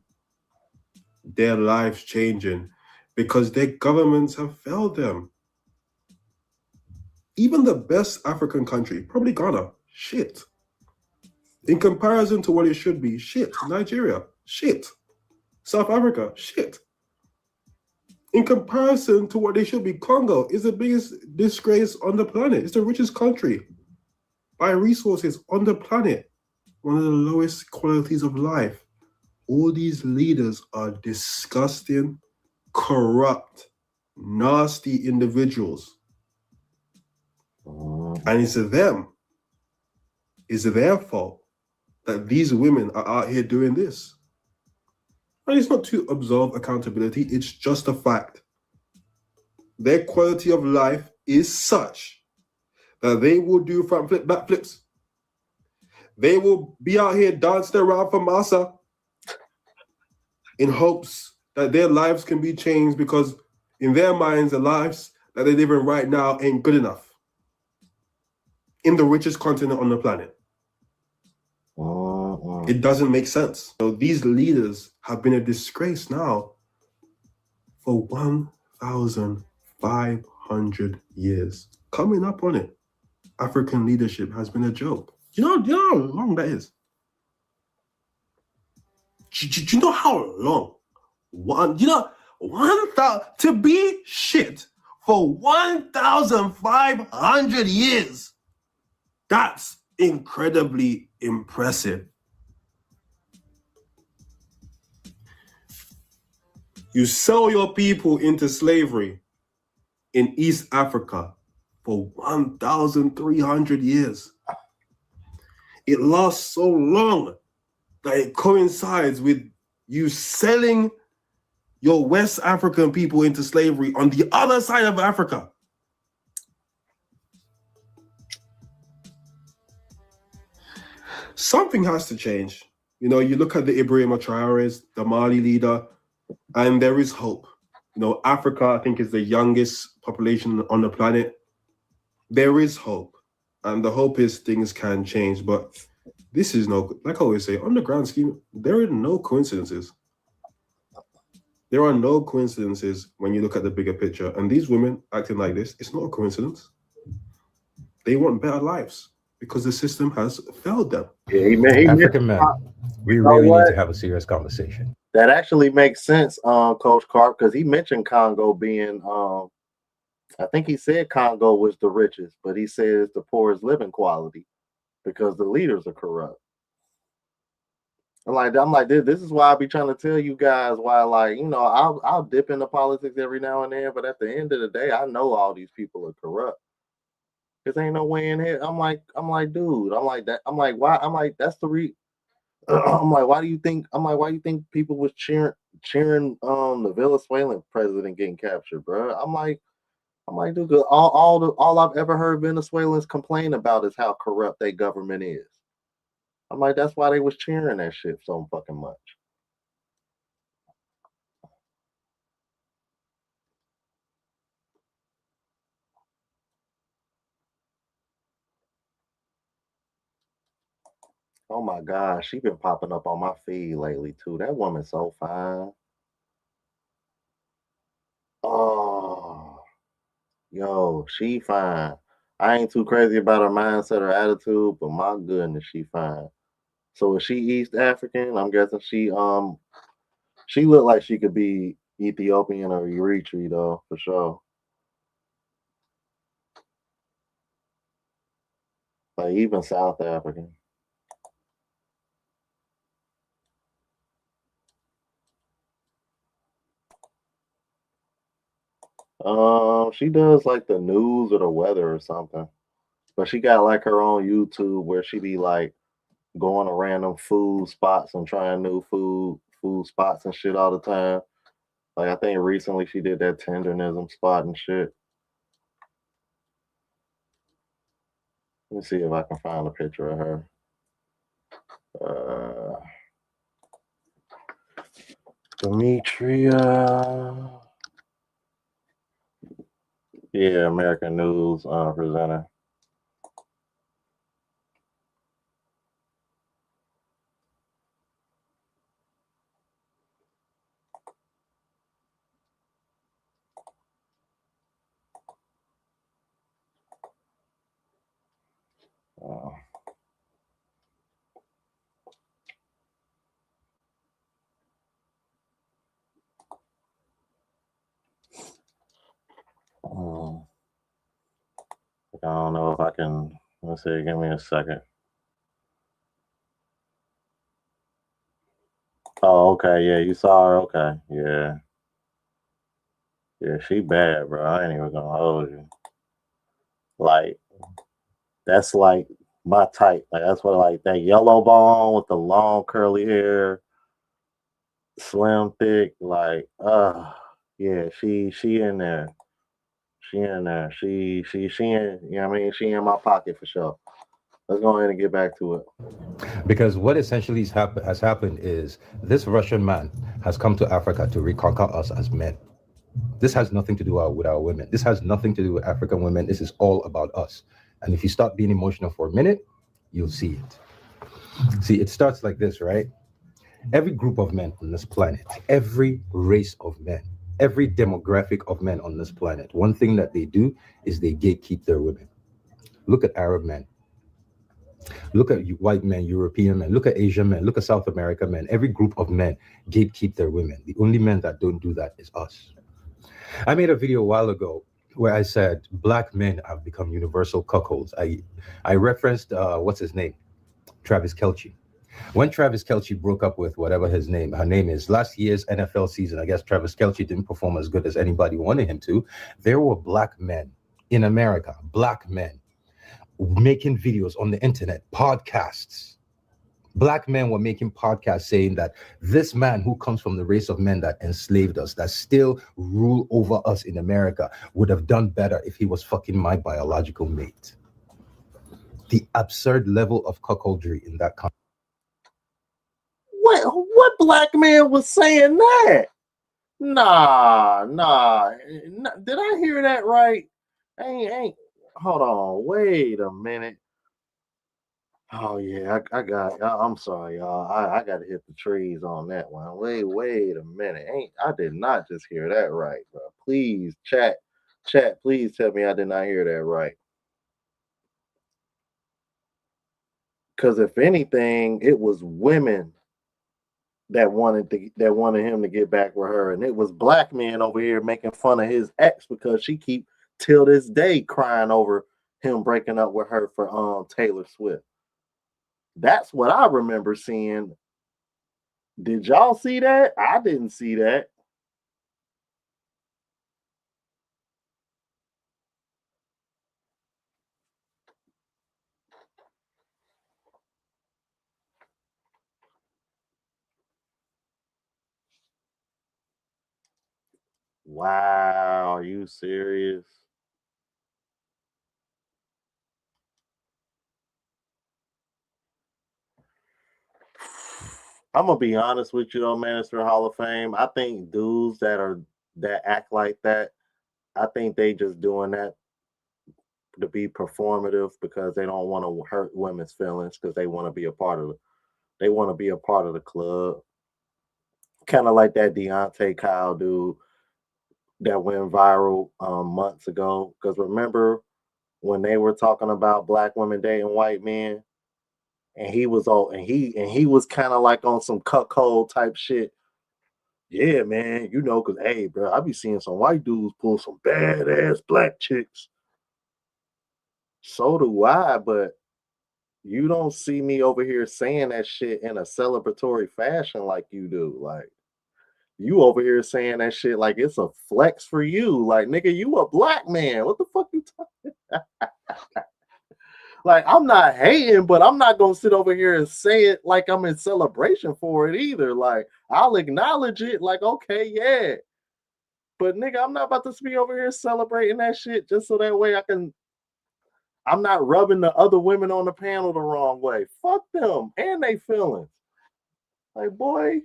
their lives changing because their governments have failed them. Even the best African country, probably Ghana, shit. In comparison to what it should be, shit. Nigeria, shit. South Africa, shit. In comparison to what they should be, Congo is the biggest disgrace on the planet. It's the richest country by resources on the planet. One of the lowest qualities of life. All these leaders are disgusting, corrupt, nasty individuals. And it's their fault that these women are out here doing this. And it's not to absolve accountability, it's just a fact. Their quality of life is such that they will do front flip, back flips. They will be out here dancing around for massa in hopes that their lives can be changed because in their minds, the lives that they're living right now ain't good enough. In the richest continent on the planet. It doesn't make sense. So these leaders have been a disgrace now for 1,500 years. Coming up on it, African leadership has been a joke. Do you know how long that is? Do you know how long? To be shit for 1,500 years. That's incredibly impressive. You sell your people into slavery in East Africa for 1,300 years. It lasts so long that it coincides with you selling your West African people into slavery on the other side of Africa. Something has to change. You know, you look at the Ibrahima Traores, the Mali leader, and there is hope. You know, Africa, I think, is the youngest population on the planet. There is hope. And the hope is things can change. But this is like I always say, on the grand scheme, there are no coincidences. There are no coincidences when you look at the bigger picture. And these women acting like this, it's not a coincidence. They want better lives because the system has failed them. Yeah, African men, we really need to have a serious conversation. That actually makes sense, Coach Carp, because he mentioned Congo being, I think he said Congo was the richest, but he says the poorest living quality because the leaders are corrupt. I'm like, this is why I be trying to tell you guys why, like, you know, I'll dip into politics every now and then, but at the end of the day, I know all these people are corrupt. Cause ain't no way in here. I'm like, dude, why? That's the I'm like, why do you think? Why do you think people was cheering the Venezuelan president getting captured, bro? I'm like, dude, all I've ever heard Venezuelans complain about is how corrupt their government is. I'm like, that's why they was cheering that shit so fucking much. Oh my gosh, she been popping up on my feed lately too. That woman's so fine. Yo, she fine. I ain't too crazy about her mindset or attitude, but my goodness, she fine. So is she East African? I'm guessing she looked like she could be Ethiopian or Eritrea though, for sure. Like even South African. She does like the news or the weather or something. But she got like her own YouTube where she be like going to random food spots and trying new food spots and shit all the time. Like I think recently she did that tendernism spot and shit. Let me see if I can find a picture of her. Uh, Demetria. Yeah, American News presenter. Uh, um, I don't know if I can. Let's see. Give me a second. Oh, okay. Yeah, you saw her. Okay. Yeah. Yeah, she bad, bro. I ain't even gonna hold you. Like, that's like my type. Like, that's what like that yellow bone with the long curly hair, slim, thick. Like, yeah, she in there. She in there. She in. You know what I mean? She in my pocket for sure. Let's go ahead and get back to it. Because what essentially has happened is this Russian man has come to Africa to reconquer us as men. This has nothing to do with our women. This has nothing to do with African women. This is all about us. And if you stop being emotional for a minute, you'll see it. See, it starts like this, right? Every group of men on this planet, every race of men, every demographic of men on this planet, one thing that they do is they gatekeep their women. Look at Arab men. Look at white men, European men. Look at Asian men. Look at South America men. Every group of men gatekeep their women. The only men that don't do that is us. I made a video a while ago where I said black men have become universal cuckolds. I referenced what's his name, Travis Kelce. When Travis Kelce broke up with whatever her name is, last year's NFL season, I guess Travis Kelce didn't perform as good as anybody wanted him to. There were black men in America, black men making videos on the internet, podcasts. Black men were making podcasts saying that this man who comes from the race of men that enslaved us, that still rule over us in America, would have done better if he was fucking my biological mate. The absurd level of cuckoldry in that country. What black man was saying that? Nah. Did I hear that right? Ain't. Hold on. Wait a minute. Oh yeah, I got. I'm sorry, y'all. I got to hit the trees on that one. Wait a minute. I did not just hear that right, bro. Please, chat. Please tell me I did not hear that right. Because if anything, it was women that wanted him to get back with her, and it was black men over here making fun of his ex because she keep till this day crying over him breaking up with her for Taylor Swift. That's what I remember seeing. Did y'all see that? I didn't see that. Wow, are you serious? I'm gonna be honest with you though, man. It's for Hall of Fame. I think dudes that act like that, I think they just doing that to be performative because they don't want to hurt women's feelings because they want to be a part of the club. Kind of like that Deontay Kyle dude. that went viral months ago. Because remember when they were talking about black women dating white men, and he was he was kind of like on some cuckold type shit. Yeah, man, because hey, bro, I be seeing some white dudes pull some badass black chicks. So do I, but you don't see me over here saying that shit in a celebratory fashion like you do. Like you over here saying that shit like it's a flex for you. Like nigga, you a black man. What the fuck you talking? Like I'm not hating, but I'm not gonna sit over here and say it like I'm in celebration for it either. Like I'll acknowledge it, like okay, yeah. But nigga, I'm not about to be over here celebrating that shit just so that way I'm not rubbing the other women on the panel the wrong way. Fuck them and they feelings. Like, boy.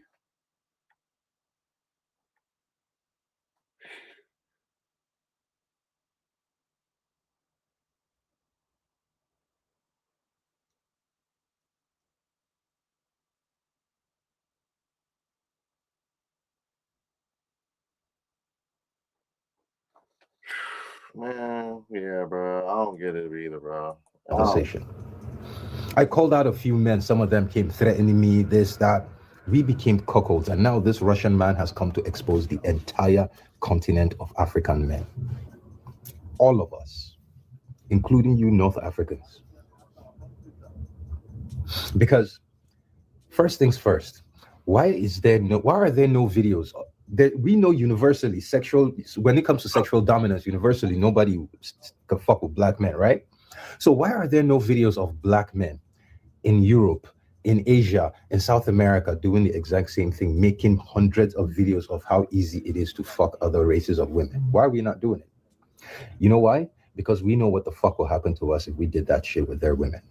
Man, yeah, bro. I don't get it either, bro. Conversation. I called out a few men. Some of them came threatening me, this, that. We became cuckolds. And now this Russian man has come to expose the entire continent of African men. All of us, including you North Africans. Because first things first, why are there no videos? We know universally when it comes to sexual dominance, universally, nobody can fuck with black men, right? So why are there no videos of black men in Europe, in Asia, in South America doing the exact same thing, making hundreds of videos of how easy it is to fuck other races of women? Why are we not doing it? You know why? Because we know what the fuck will happen to us if we did that shit with their women.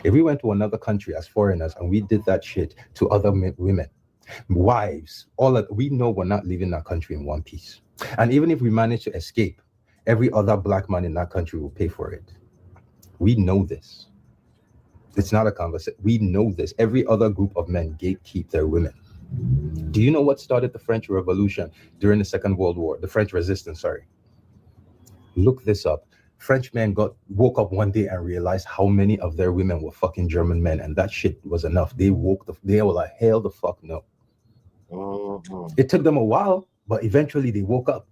If we went to another country as foreigners and we did that shit to other women, wives, we know we're not leaving that country in one piece. And even if we manage to escape, every other black man in that country will pay for it. We know this. It's not a conversation. We know this. Every other group of men gatekeep their women. Do you know what started the French Revolution during the Second World War? The French Resistance, sorry. Look this up. French men woke up one day and realized how many of their women were fucking German men, and that shit was enough. They were like, hell the fuck no. It took them a while, but eventually they woke up.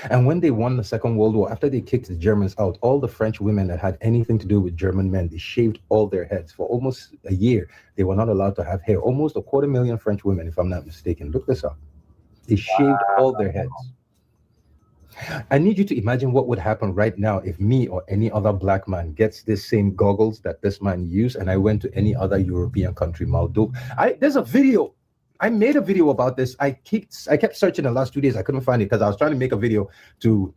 And when they won the Second World War, after they kicked the Germans out, all the French women that had anything to do with German men, they shaved all their heads. For almost a year, they were not allowed to have hair. Almost 250,000 French women, if I'm not mistaken. Look this up. They shaved all their heads. I need you to imagine what would happen right now if me or any other black man gets this same goggles that this man used and I went to any other European country, Moldova. There's a video. I made a video about this. I kept searching the last 2 days. I couldn't find it because I was trying to make a video to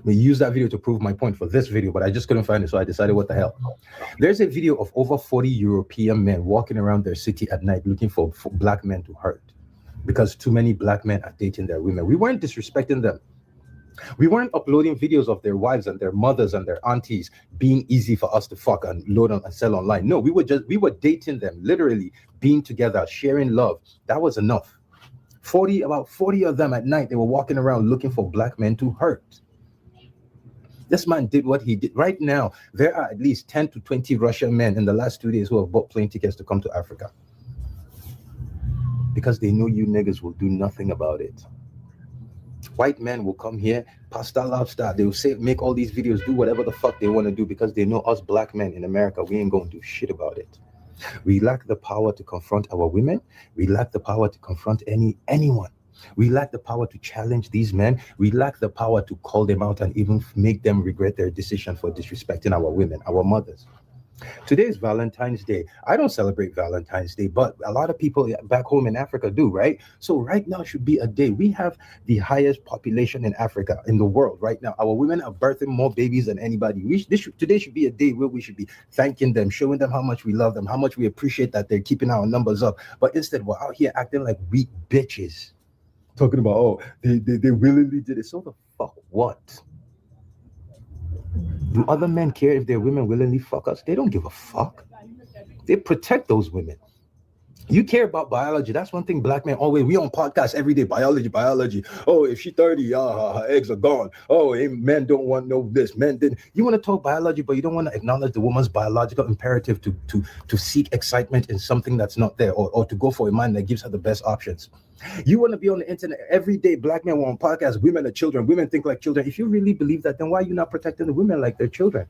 use that video to prove my point for this video, but I just couldn't find it. So I decided, what the hell? There's a video of over 40 European men walking around their city at night looking for black men to hurt because too many black men are dating their women. We weren't disrespecting them. We weren't uploading videos of their wives and their mothers and their aunties being easy for us to fuck and load on and sell online. No, we were dating them, literally being together, sharing love. That was enough. About 40 of them at night, they were walking around looking for black men to hurt. This man did what he did. Right now, there are at least 10 to 20 Russian men in the last 2 days who have bought plane tickets to come to Africa. Because they know you niggas will do nothing about it. White men will come here, pasta lobster. They will make all these videos, do whatever the fuck they want to do because they know us black men in America, we ain't going to do shit about it. We lack the power to confront our women. We lack the power to confront anyone. We lack the power to challenge these men. We lack the power to call them out and even make them regret their decision for disrespecting our women, our mothers. Today is Valentine's Day. I don't celebrate Valentine's Day, but a lot of people back home in Africa do, right? So right now should be a day. We have the highest population in Africa, in the world right now. Our women are birthing more babies than anybody. Today should be a day where we should be thanking them, showing them how much we love them, how much we appreciate that they're keeping our numbers up. But instead, we're out here acting like weak bitches. Talking about, oh, they willingly did it. So the fuck what? Do other men care if their women willingly fuck us? They don't give a fuck. They protect those women. You care about biology. That's one thing black men always, we on podcasts every day, biology. Oh, if she's 30, her eggs are gone. Oh, men don't want no this. Men didn't. You want to talk biology, but you don't want to acknowledge the woman's biological imperative to seek excitement in something that's not there, or to go for a man that gives her the best options. You want to be on the internet every day. Black men want podcasts. Women are children. Women think like children. If you really believe that, then why are you not protecting the women like they're children?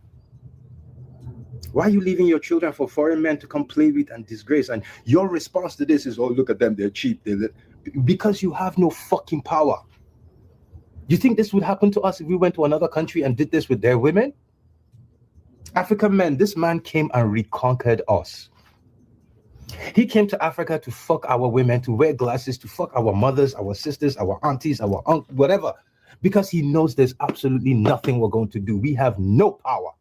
Why are you leaving your children for foreign men to come play with and disgrace? And your response to this is, oh, look at them, they're cheap. Because you have no fucking power. You think this would happen to us if we went to another country and did this with their women? African men, this man came and reconquered us. He came to Africa to fuck our women, to wear glasses, to fuck our mothers, our sisters, our aunties, our uncles, whatever. Because he knows there's absolutely nothing we're going to do. We have no power.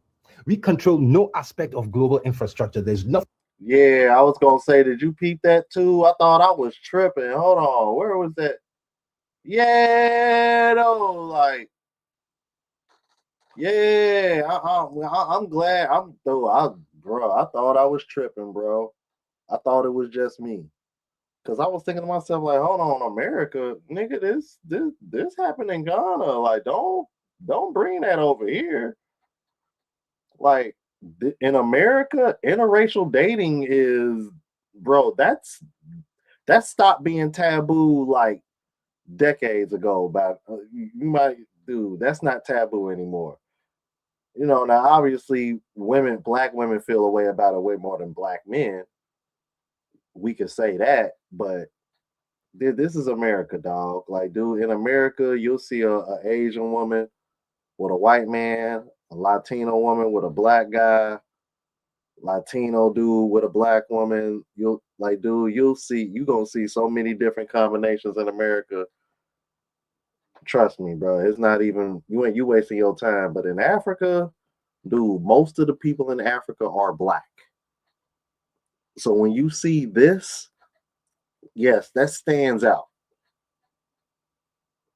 We control no aspect of global infrastructure. There's nothing. Yeah, I was gonna say, did you peep that too? I thought I was tripping. Hold on, where was that? Yeah, no, like, yeah. I'm glad. I thought I was tripping, bro. I thought it was just me, cause I was thinking to myself, like, hold on, America, nigga, this happened in Ghana. Like, don't bring that over here. Like, in America, interracial dating is, bro, that's stopped being taboo like decades ago. But you might, dude, that's not taboo anymore. You know, now obviously black women feel a way about it way more than black men. We could say that, but this is America, dog. Like, dude, in America, you'll see a Asian woman with a white man, a Latino woman with a black guy, Latino dude with a black woman. You'll gonna see so many different combinations in America. Trust me, bro. It's not even you wasting your time. But in Africa, dude, most of the people in Africa are black. So when you see this, yes, that stands out.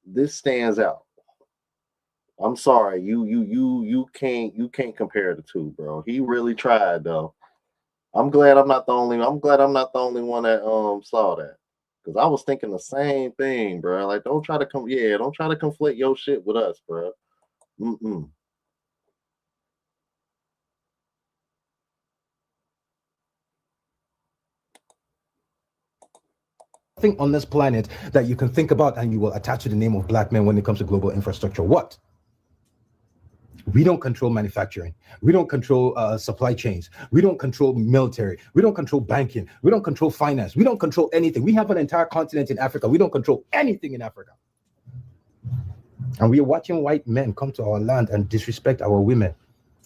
This stands out. I'm sorry, you can't compare the two, bro. He really tried though. I'm glad I'm not the only one that saw that. Cause I was thinking the same thing, bro. Like, don't try to conflate your shit with us, bro. Mm-mm. Thing on this planet that you can think about and you will attach to the name of black men when it comes to global infrastructure. What? We don't control manufacturing. We don't control supply chains. We don't control military. We don't control banking. We don't control finance. We don't control anything. We have an entire continent in Africa. We don't control anything in Africa. And we are watching white men come to our land and disrespect our women.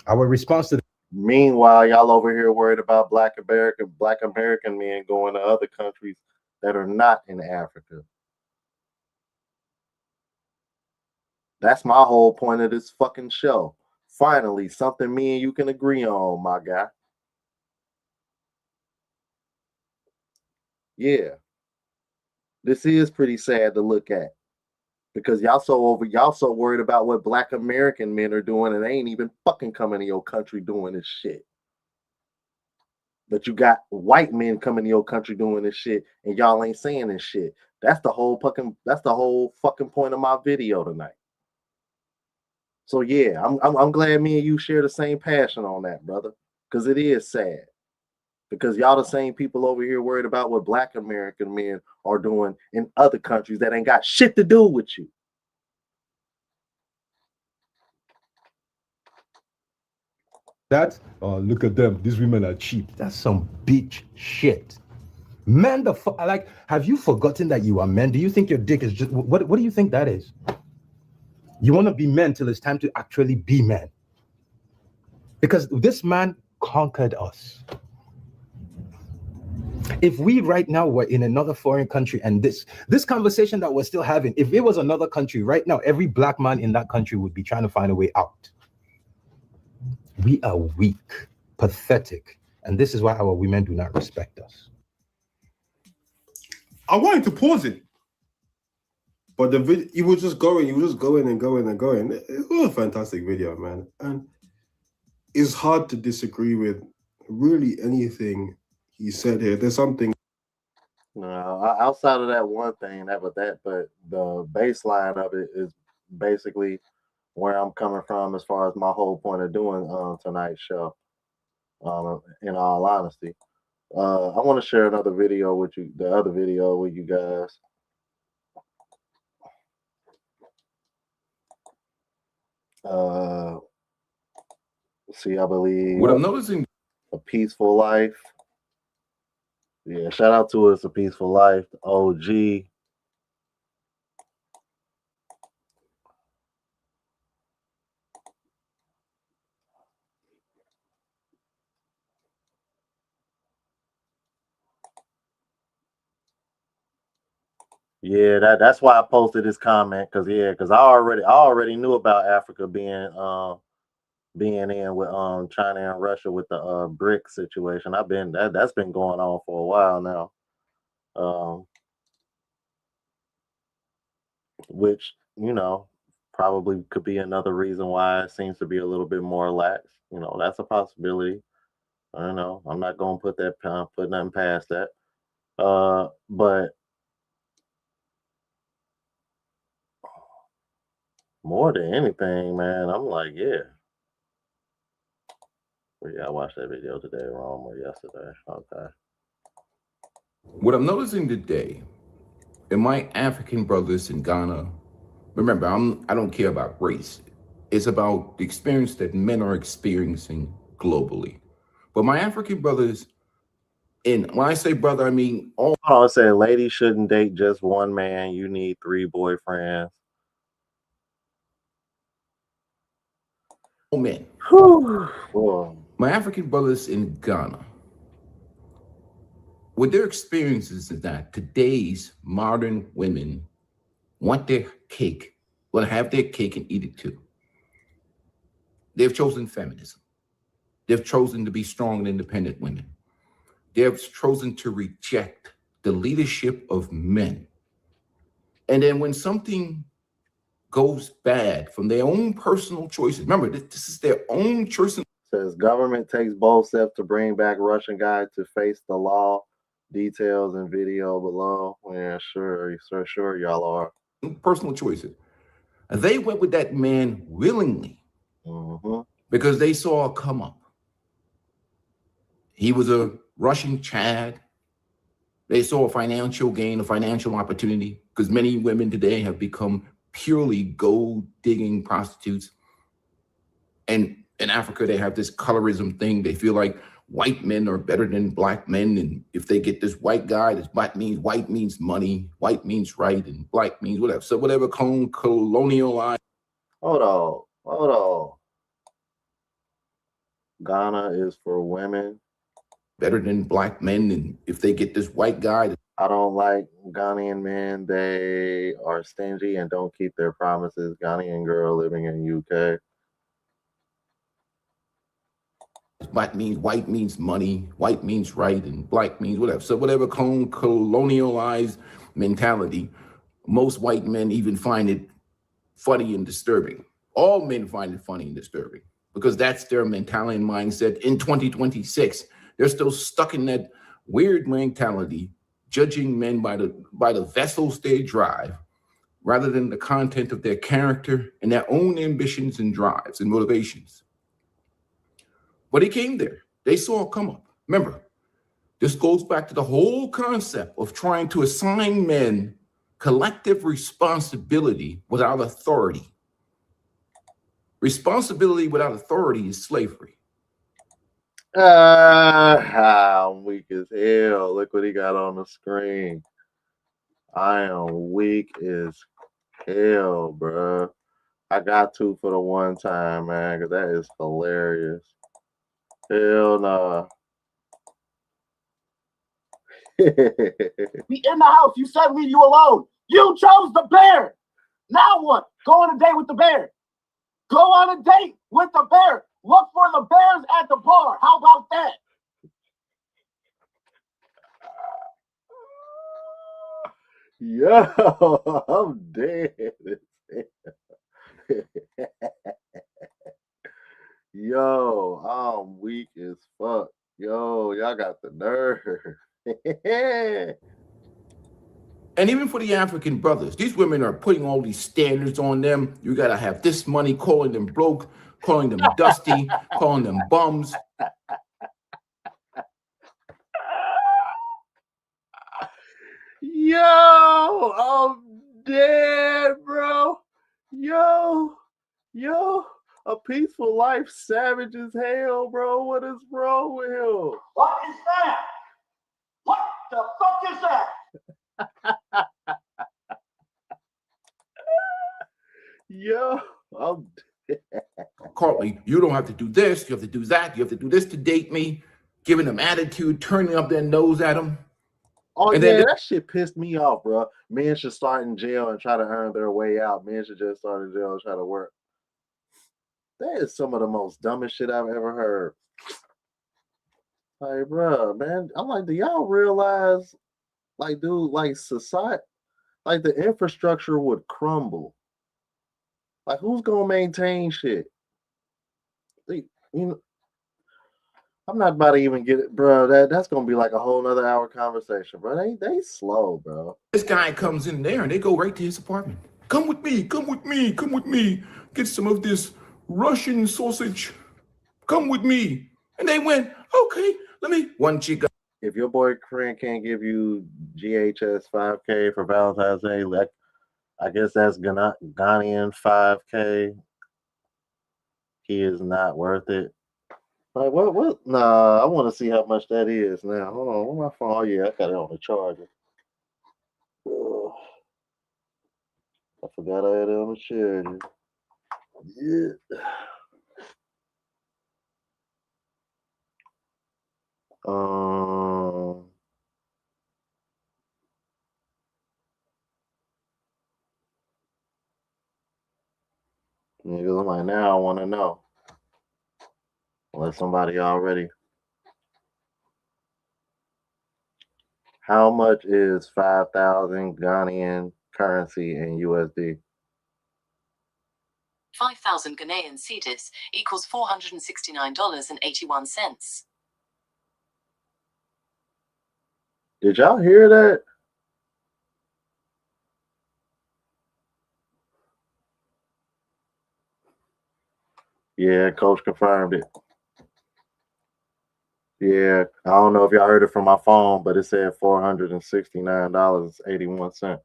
Our response to Meanwhile, y'all over here worried about black American men going to other countries that are not in Africa. That's my whole point of this fucking show. Finally, something me and you can agree on, my guy. Yeah. This is pretty sad to look at. Because y'all so worried about what black American men are doing, and they ain't even fucking coming to your country doing this shit. But you got white men coming to your country doing this shit, and y'all ain't saying this shit. That's the whole fucking point of my video tonight. So yeah, I'm glad me and you share the same passion on that, brother. Because it is sad. Because y'all the same people over here worried about what black American men are doing in other countries that ain't got shit to do with you. that, look at them, these women are cheap. That's some bitch shit. Men, have you forgotten that you are men? Do you think your dick is just, what do you think that is? You want to be men till it's time to actually be men. Because this man conquered us. If we right now were in another foreign country and this conversation that we're still having, if it was another country right now, every black man in that country would be trying to find a way out. We are weak, pathetic, and this is why our women do not respect us. I wanted to pause it, but the video, you were just going and going. It was a fantastic video, man, and it's hard to disagree with really anything he said here. There's something Outside of that one thing, but the baseline of it is basically where I'm coming from as far as my whole point of doing tonight's show. In all honesty, I want to share another video with you. The other video with you guys. See, I believe What I'm noticing, A Peaceful Life. Yeah, shout out to It's a Peaceful Life, OG. Yeah, that's why I posted this comment because I already knew about Africa being in with China and Russia with the brick situation. That's been going on for a while now. Um, which probably could be another reason why it seems to be a little bit more lax. That's a possibility. I don't know. I'm not gonna put nothing past that. But more than anything, man, I'm like, yeah. Well, yeah, I watched that video today, Rome, or yesterday. Okay. what I'm noticing today in my African brothers in Ghana, remember, I don't care about race. It's about the experience that men are experiencing globally. But my African brothers, and when I say brother, I mean all I say ladies shouldn't date just one man. You need 3 boyfriends. men. Whew. My African brothers in Ghana, what their experiences is that today's modern women want their cake, want to have their cake and eat it too. They've chosen feminism. They've chosen to be strong and independent women. They've chosen to reject the leadership of men. And then when something goes bad from their own personal choices, remember, this is their own choice. Says government takes bold steps to bring back Russian guy to face the law. Details and video below. Yeah, sure, y'all are. Personal choices. And they went with that man willingly Mm-hmm. because they saw a come up. He was a Russian Chad. They saw a financial gain, a financial opportunity, because many women today have become purely gold digging prostitutes. And in Africa, they have this colorism thing. They feel like white men are better than black men. And if they get this white guy, this white means money, white means right, and black means whatever. So whatever colonialized. Hold on. Ghana is for women. Better than black men. And if they get this white guy. I don't like Ghanaian men. They are stingy and don't keep their promises. Ghanaian girl living in UK. White means money, white means right, and black means whatever. So whatever colonialized mentality, most white men even find it funny and disturbing. All men find it funny and disturbing because that's their mentality and mindset. In 2026, they're still stuck in that weird mentality, judging men by the vessels they drive, rather than the content of their character and their own ambitions and drives and motivations. But he came there. They saw a come up. Remember, this goes back to the whole concept of trying to assign men collective responsibility without authority. Responsibility without authority is slavery. I'm weak as hell. Look what he got on the screen. I am weak as hell, bruh. I got to for the one time, man, because that is hilarious. Hell nah. Be in the house. You said leave you alone. You chose the bear. Now what? Go on a date with the bear. Go on a date with the bear. Look for the bears at the bar. How about that? Yo, I'm dead. Yo, I'm weak as fuck. Yo, y'all got the nerve. And even for the African brothers, these women are putting all these standards on them. You got to have this money, calling them broke, calling them dusty, calling them bums. Yo, I'm dead, bro. Yo, a peaceful life, savage as hell, bro. What is wrong with him? What is that? What the fuck is that? Yo, I'm dead. Cartley, you don't have to do this. You have to do that. You have to do this to date me. Giving them attitude, turning up their nose at them. Oh, And yeah, then that shit pissed me off, bro. Men should start in jail and try to earn their way out. Men should just start in jail and try to work. That is some of the most dumbest shit I've ever heard. Like, bro, man, I'm like, do y'all realize, like, dude, like, society, like, the infrastructure would crumble. Like, who's gonna maintain shit? You know, I'm not about to even get it, bro. That's gonna be like a whole nother hour conversation, bro. They slow, bro. this guy comes in there and they go right to his apartment. Come with me, come with me, come with me. Get some of this Russian sausage. Come with me. And they went, okay, let me. One chick. If your boyfriend can't give you GHS 5K for Valentine's Day, like, I guess that's Ghanaian 5K. He is not worth it. Like, what? Nah, I want to see how much that is now. Hold on, where my phone? Oh, yeah, I got it on the charger. Ugh. I forgot I had it on the charger. Yeah. Niggas, I'm like, now I want to know. Unless somebody already. How much is 5,000 Ghanaian currency in USD? 5,000 Ghanaian cedis equals $469.81. Did y'all hear that? Yeah, coach confirmed it. Yeah, I don't know if y'all heard it from my phone, but it said $469.81.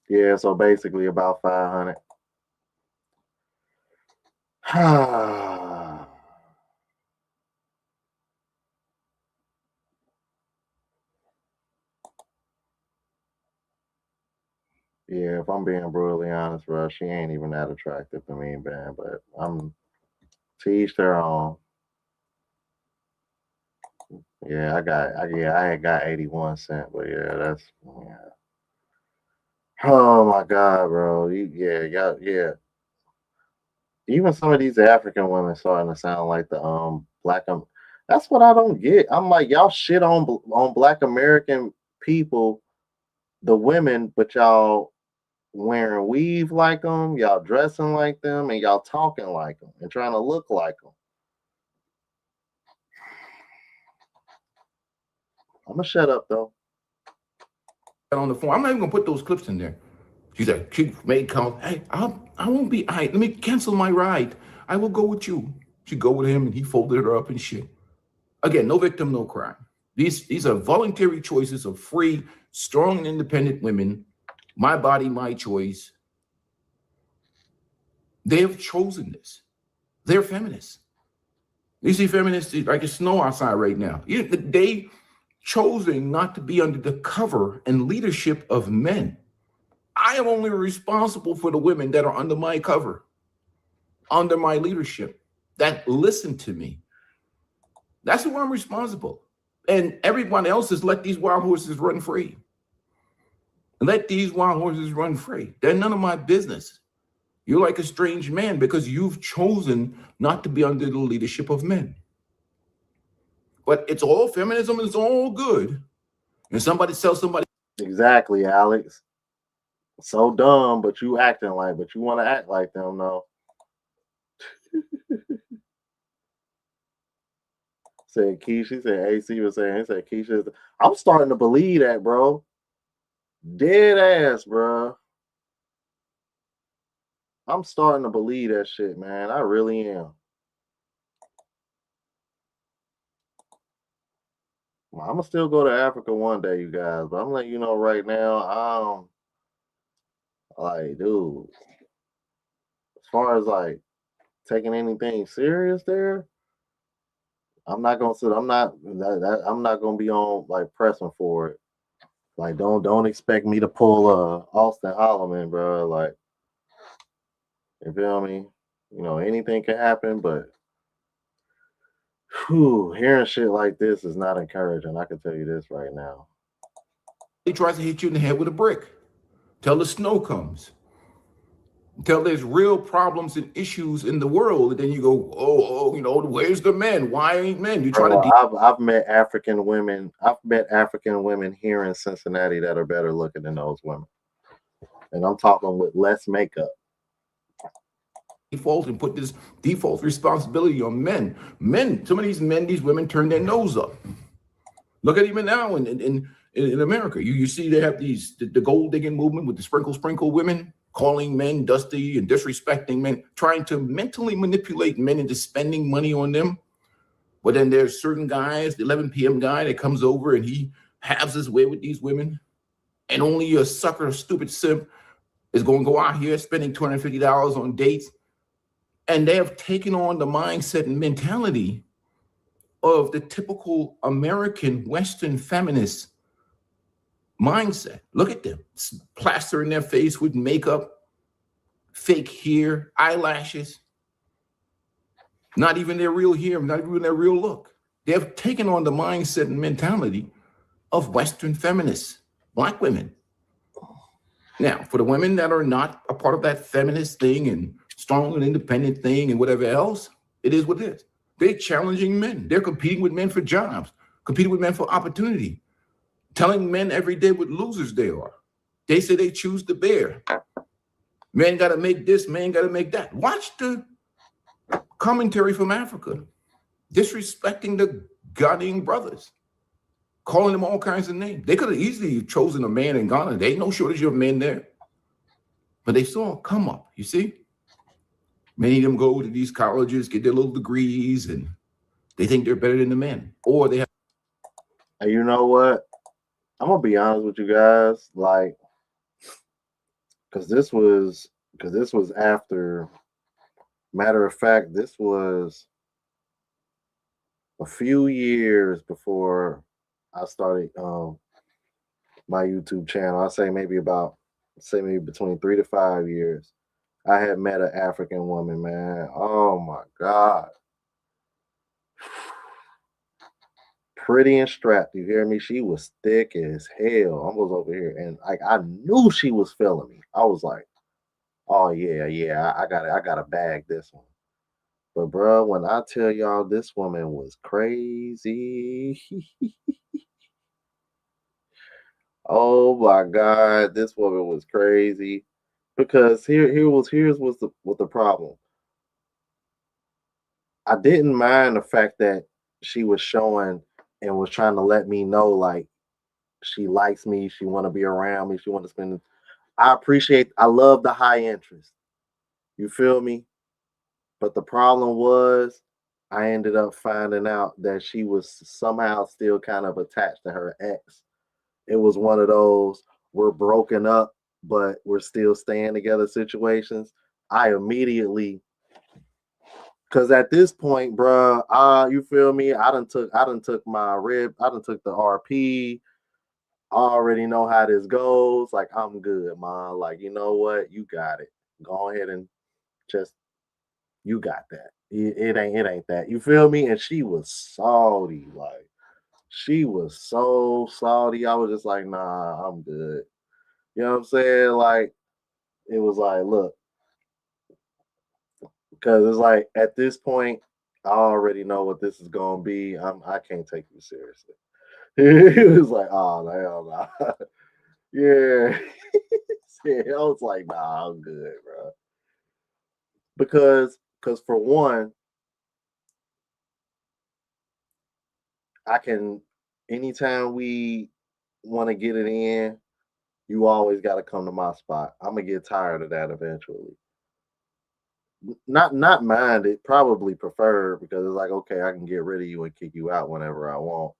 Yeah, so basically about 500. Yeah, if I'm being brutally honest, bro, she ain't even that attractive to me, man. But I'm to each their own. Yeah, I had got 81 cents, but yeah, that's yeah. Oh my God, bro. Yeah. Even some of these African women starting to sound like the black. That's what I don't get. I'm like, y'all shit on Black American people, the women, but y'all wearing weave like them, y'all dressing like them, and y'all talking like them and trying to look like them. I'm gonna shut up though. On the phone. I'm not even gonna put those clips in there. She's like, she made comment, hey, I won't be, let me cancel my ride. I will go with you. She go with him and he folded her up and shit. Again, no victim, no crime. These are voluntary choices of free, strong, and independent women. My body, my choice. They have chosen this. They're feminists. You see feminists like it's snow outside right now. They chosen not to be under the cover and leadership of men. I am only responsible for the women that are under my cover, under my leadership, that listen to me. That's who I'm responsible. And everyone else is let these wild horses run free. Let these wild horses run free. They're none of my business. You're like a strange man because you've chosen not to be under the leadership of men. But it's all feminism, it's all good. And somebody tells somebody. Exactly, Alex. So dumb, but you acting like, but you want to act like them, though. Said Keisha, he said AC was saying, he said Keisha. I'm starting to believe that, bro. Dead ass, bro. I'm starting to believe that shit, man. I really am. Well, I'm gonna still go to Africa one day, you guys, but I'm letting you know right now, like, dude, as far as like taking anything serious there, I'm not gonna sit. I'm not. I'm not gonna be on like pressing for it. Like, don't expect me to pull Austin Holloman, bro. Like, you feel me? You know, anything can happen, but whew, hearing shit like this is not encouraging. I can tell you this right now. He tries to hit you in the head with a brick. Till the snow comes. Until there's real problems and issues in the world, and then you go, oh, you know, where's the men? Why ain't men? You try Bro, to. I've met African women. I've met African women here in Cincinnati that are better looking than those women, and I'm talking with less makeup. Default and put this default responsibility on men. Men, some of these men, these women turn their nose up. Look at even now in America. You see they have these the gold digging movement with the sprinkle women, calling men dusty and disrespecting men, trying to mentally manipulate men into spending money on them. But then there's certain guys, the 11 p.m. guy that comes over and he has his way with these women, and only a sucker, stupid simp is going to go out here spending $250 on dates. And they have taken on the mindset and mentality of the typical American Western feminist mindset. Look at them, plastering their face with makeup, fake hair, eyelashes, not even their real hair, not even their real look. They have taken on the mindset and mentality of Western feminists, Black women. Now, for the women that are not a part of that feminist thing and strong and independent thing and whatever else, it is what it is. They're challenging men. They're competing with men for jobs, competing with men for opportunity, telling men every day what losers they are. They say they choose the bear. Men got to make this, man got to make that. Watch the commentary from Africa, disrespecting the Ghanaian brothers, calling them all kinds of names. They could have easily chosen a man in Ghana. There ain't no shortage of men there. But they saw a come up, you see? Many of them go to these colleges, get their little degrees, and they think they're better than the men. Or they have. And you know what? I'm gonna be honest with you guys, like, because this was after. Matter of fact, this was a few years before I started my YouTube channel. I say maybe between 3 to 5 years. I had met an African woman, man. Oh my God. Pretty and strapped, you hear me? She was thick as hell. I was over here, and like I knew she was feeling me. I was like, oh yeah, I gotta bag this one. But bro, when I tell y'all this woman was crazy, oh my God, this woman was crazy. Because here's what the problem. I didn't mind the fact that she was showing and was trying to let me know like she likes me, she want to be around me, she want to spend. I love the high interest. You feel me? But the problem was I ended up finding out that she was somehow still kind of attached to her ex. It was one of those we're broken up, but we're still staying together situations. I immediately, because at this point, bruh, you feel me? I done took my rib, I done took the RP. I already know how this goes. Like, I'm good, man. Like, you know what? You got it. Go ahead and just, you got that. It ain't that. You feel me? And she was salty. Like, she was so salty. I was just like, nah, I'm good. You know what I'm saying? Like, it was like, look, because it's like at this point, I already know what this is gonna be. I can't take you seriously. It was like, oh hell no. Yeah. Yeah. I was like, nah, I'm good, bro. Because for one, I can, anytime we want to get it in, you always got to come to my spot. I'm gonna get tired of that eventually. Not mind it, probably prefer because it's like okay, I can get rid of you and kick you out whenever I want.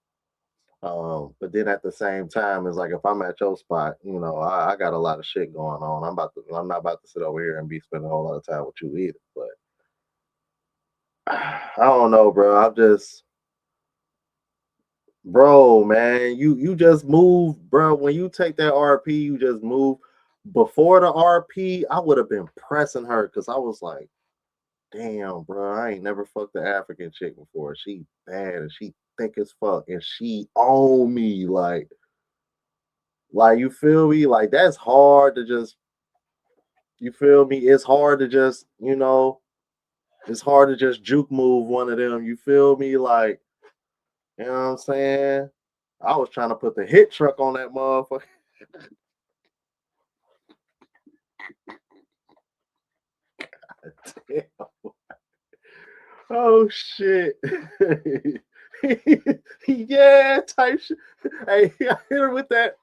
But then at the same time, it's like if I'm at your spot, I got a lot of shit going on. I'm not about to sit over here and be spending a whole lot of time with you either. But I don't know, bro. I'm just, bro, man. You just move, bro. When you take that RP, you just move. Before the RP, I would have been pressing her because I was like, damn, bro, I ain't never fucked the African chick before. She bad and she thick as fuck and she own me like you feel me? Like that's hard to just, you feel me? It's hard to just, it's hard to just juke move one of them. You feel me? Like, you know what I'm saying? I was trying to put the hit truck on that motherfucker. God damn. Oh shit. Yeah, type shit. Hey, I hit her with that.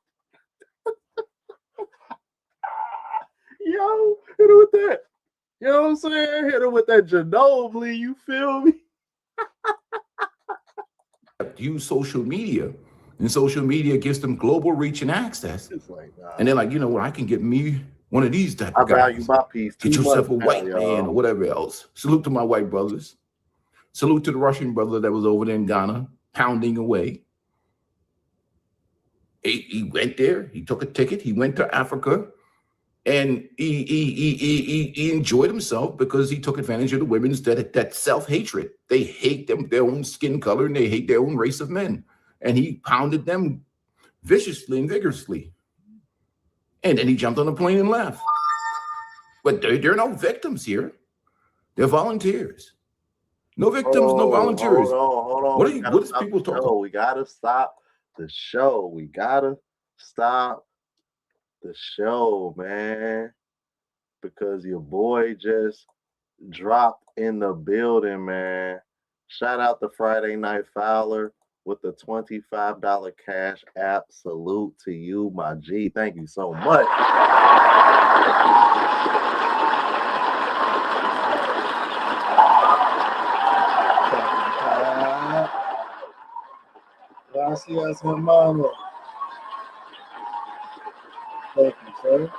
Yo, hit her with that. You know what I'm saying? Hit her with that Ginobili, you feel me? Use social media, and social media gives them global reach and access. It's like, nah, And they're like, you know what, I can get me one of these type I of value guys. my piece Get too yourself much a white now, man y'all. or whatever else. Salute to my white brothers. Salute to the Russian brother that was over there in Ghana, pounding away. He went there, he took a ticket, he went to Africa, and he enjoyed himself because he took advantage of the women's that self-hatred. They hate them, their own skin color, and they hate their own race of men. And he pounded them viciously and vigorously. And then he jumped on a plane and left. But there are no victims here. They're volunteers. No victims, no volunteers. Hold on. What is people talking? We gotta stop the show. We gotta stop the show, man. Because your boy just dropped in the building, man. Shout out to Friday Night Fowler with the $25 cash app. Salute to you, my G. Thank you so much. Gracias, hermano. Thank you, sir.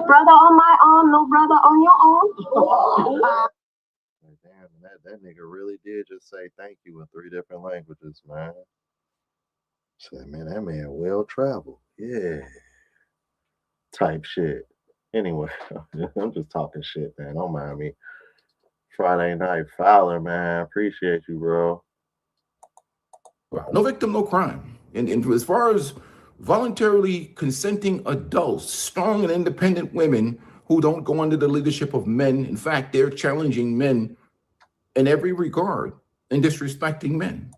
Brother on my arm, no brother on your arm. Damn, that nigga really did just say thank you in 3 different languages, man. Said, man, that man well traveled. Yeah. Type shit. Anyway, I'm just talking shit, man. Don't mind me. Friday Night Fowler, man. Appreciate you, bro. No victim, no crime. And as far as voluntarily consenting adults, strong and independent women who don't go under the leadership of men. In fact, they're challenging men in every regard and disrespecting men.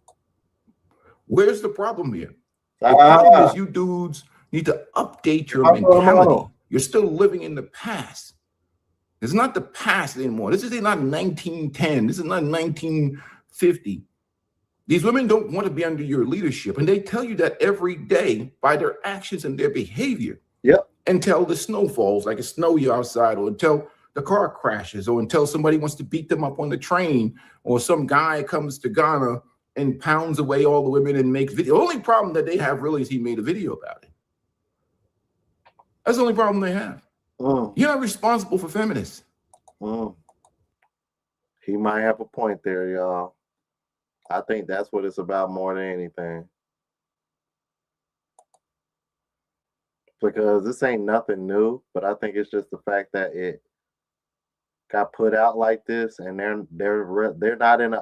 Where's the problem here? The problem is you dudes need to update your mentality. You're still living in the past. It's not the past anymore. This is not 1910. This is not 1950. These women don't want to be under your leadership, and they tell you that every day by their actions and their behavior. Yep. Until the snow falls, like it's snowy outside, or until the car crashes, or until somebody wants to beat them up on the train, or some guy comes to Ghana and pounds away all the women and makes video. The only problem that they have really is he made a video about it. That's the only problem they have. You're not responsible for feminists. He might have a point there, y'all. I think that's what it's about more than anything. Because this ain't nothing new, but I think it's just the fact that it got put out like this, and they're not in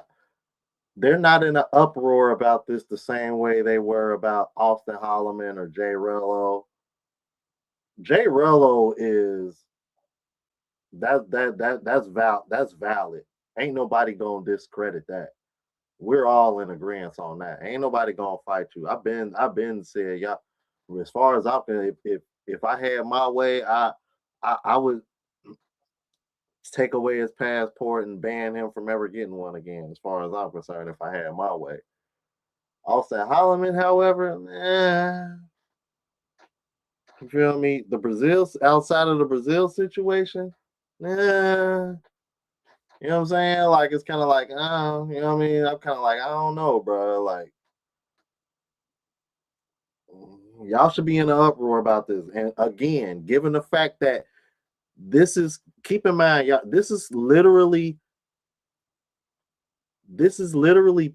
an uproar about this the same way they were about Austin Holloman or Jay Rello. Jay Rello is that's valid. Ain't nobody gonna discredit that. We're all in agreement on that. Ain't nobody gonna fight you. I've been said, y'all, as far as I'm concerned, if I had my way, I would take away his passport and ban him from ever getting one again, as far as I'm concerned, if I had my way. Austin Holloman, however, you feel me? The Brazil, outside of the Brazil situation, you know what I'm saying? Like, it's kind of like, oh, you know what I mean? I'm kind of like, I don't know, bro. Like, y'all should be in an uproar about this. And again, given the fact that this is, keep in mind, y'all, this is literally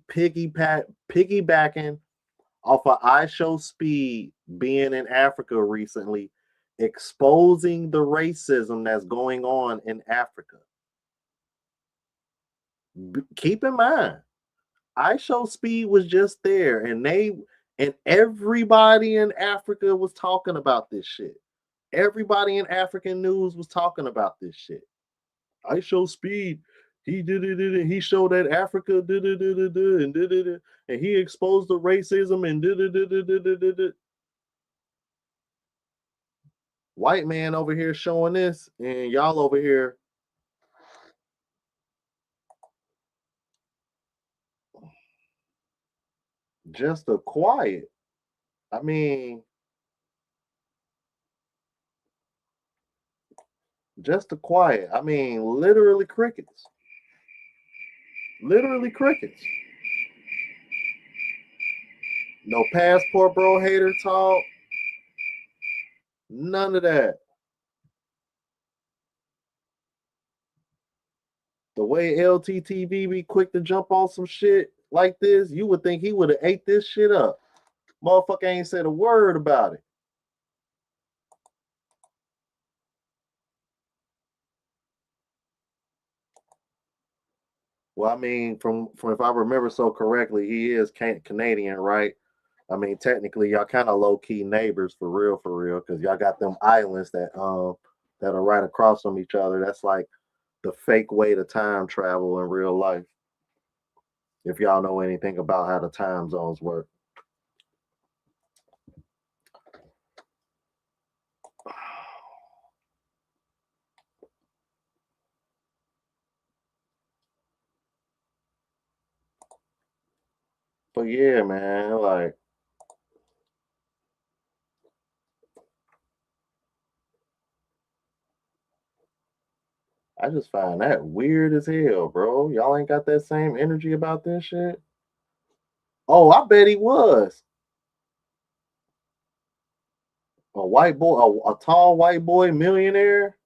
piggybacking off of I Show Speed being in Africa recently, exposing the racism that's going on in Africa. Keep in mind, I Show Speed was just there, and everybody in Africa was talking about this shit. Everybody in African news was talking about this shit. I Show Speed, he did it, he showed that Africa did it, and he exposed the racism and did it. White man over here showing this, and y'all over here just a quiet. I mean, just a quiet. I mean, literally crickets. Literally crickets. No passport, bro, hater talk. None of that. The way LTTV be quick to jump on some shit like this, you would think he would have ate this shit up. Motherfucker ain't said a word about it. Well, I mean, from if I remember so correctly, he is Canadian, right? I mean, technically, y'all kind of low key neighbors for real, because y'all got them islands that are right across from each other. That's like the fake way to time travel in real life. If y'all know anything about how the time zones work. But yeah, man, like, I just find that weird as hell, bro. Y'all ain't got that same energy about this shit. Oh, I bet he was. A white boy, a tall white boy millionaire.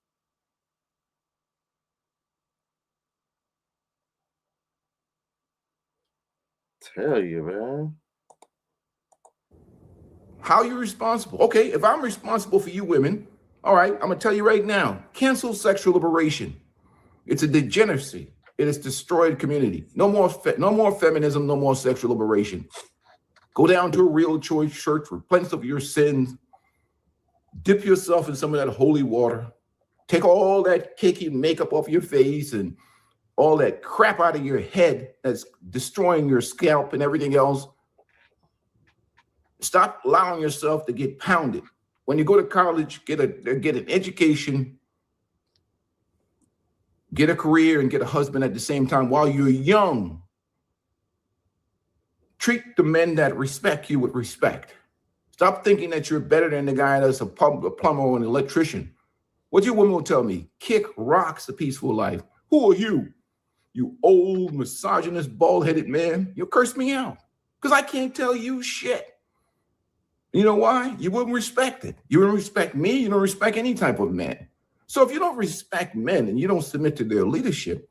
Tell you, man. How are you responsible? Okay, if I'm responsible for you women, all right, I'm gonna tell you right now, cancel sexual liberation. It's a degeneracy. It has destroyed community. No more feminism, no more sexual liberation. Go down to a real choice church, repent of your sins, dip yourself in some of that holy water, take all that cakey makeup off your face and all that crap out of your head that's destroying your scalp and everything else. Stop allowing yourself to get pounded. When you go to college, get an education, get a career, and get a husband at the same time while you're young. Treat the men that respect you with respect. Stop thinking that you're better than the guy that's a plumber or an electrician. What your woman will tell me, kick rocks a peaceful life. Who are you? You old, misogynist, bald-headed man. You'll curse me out because I can't tell you shit. You know why? You wouldn't respect it. You wouldn't respect me. You don't respect any type of man. So if you don't respect men and you don't submit to their leadership,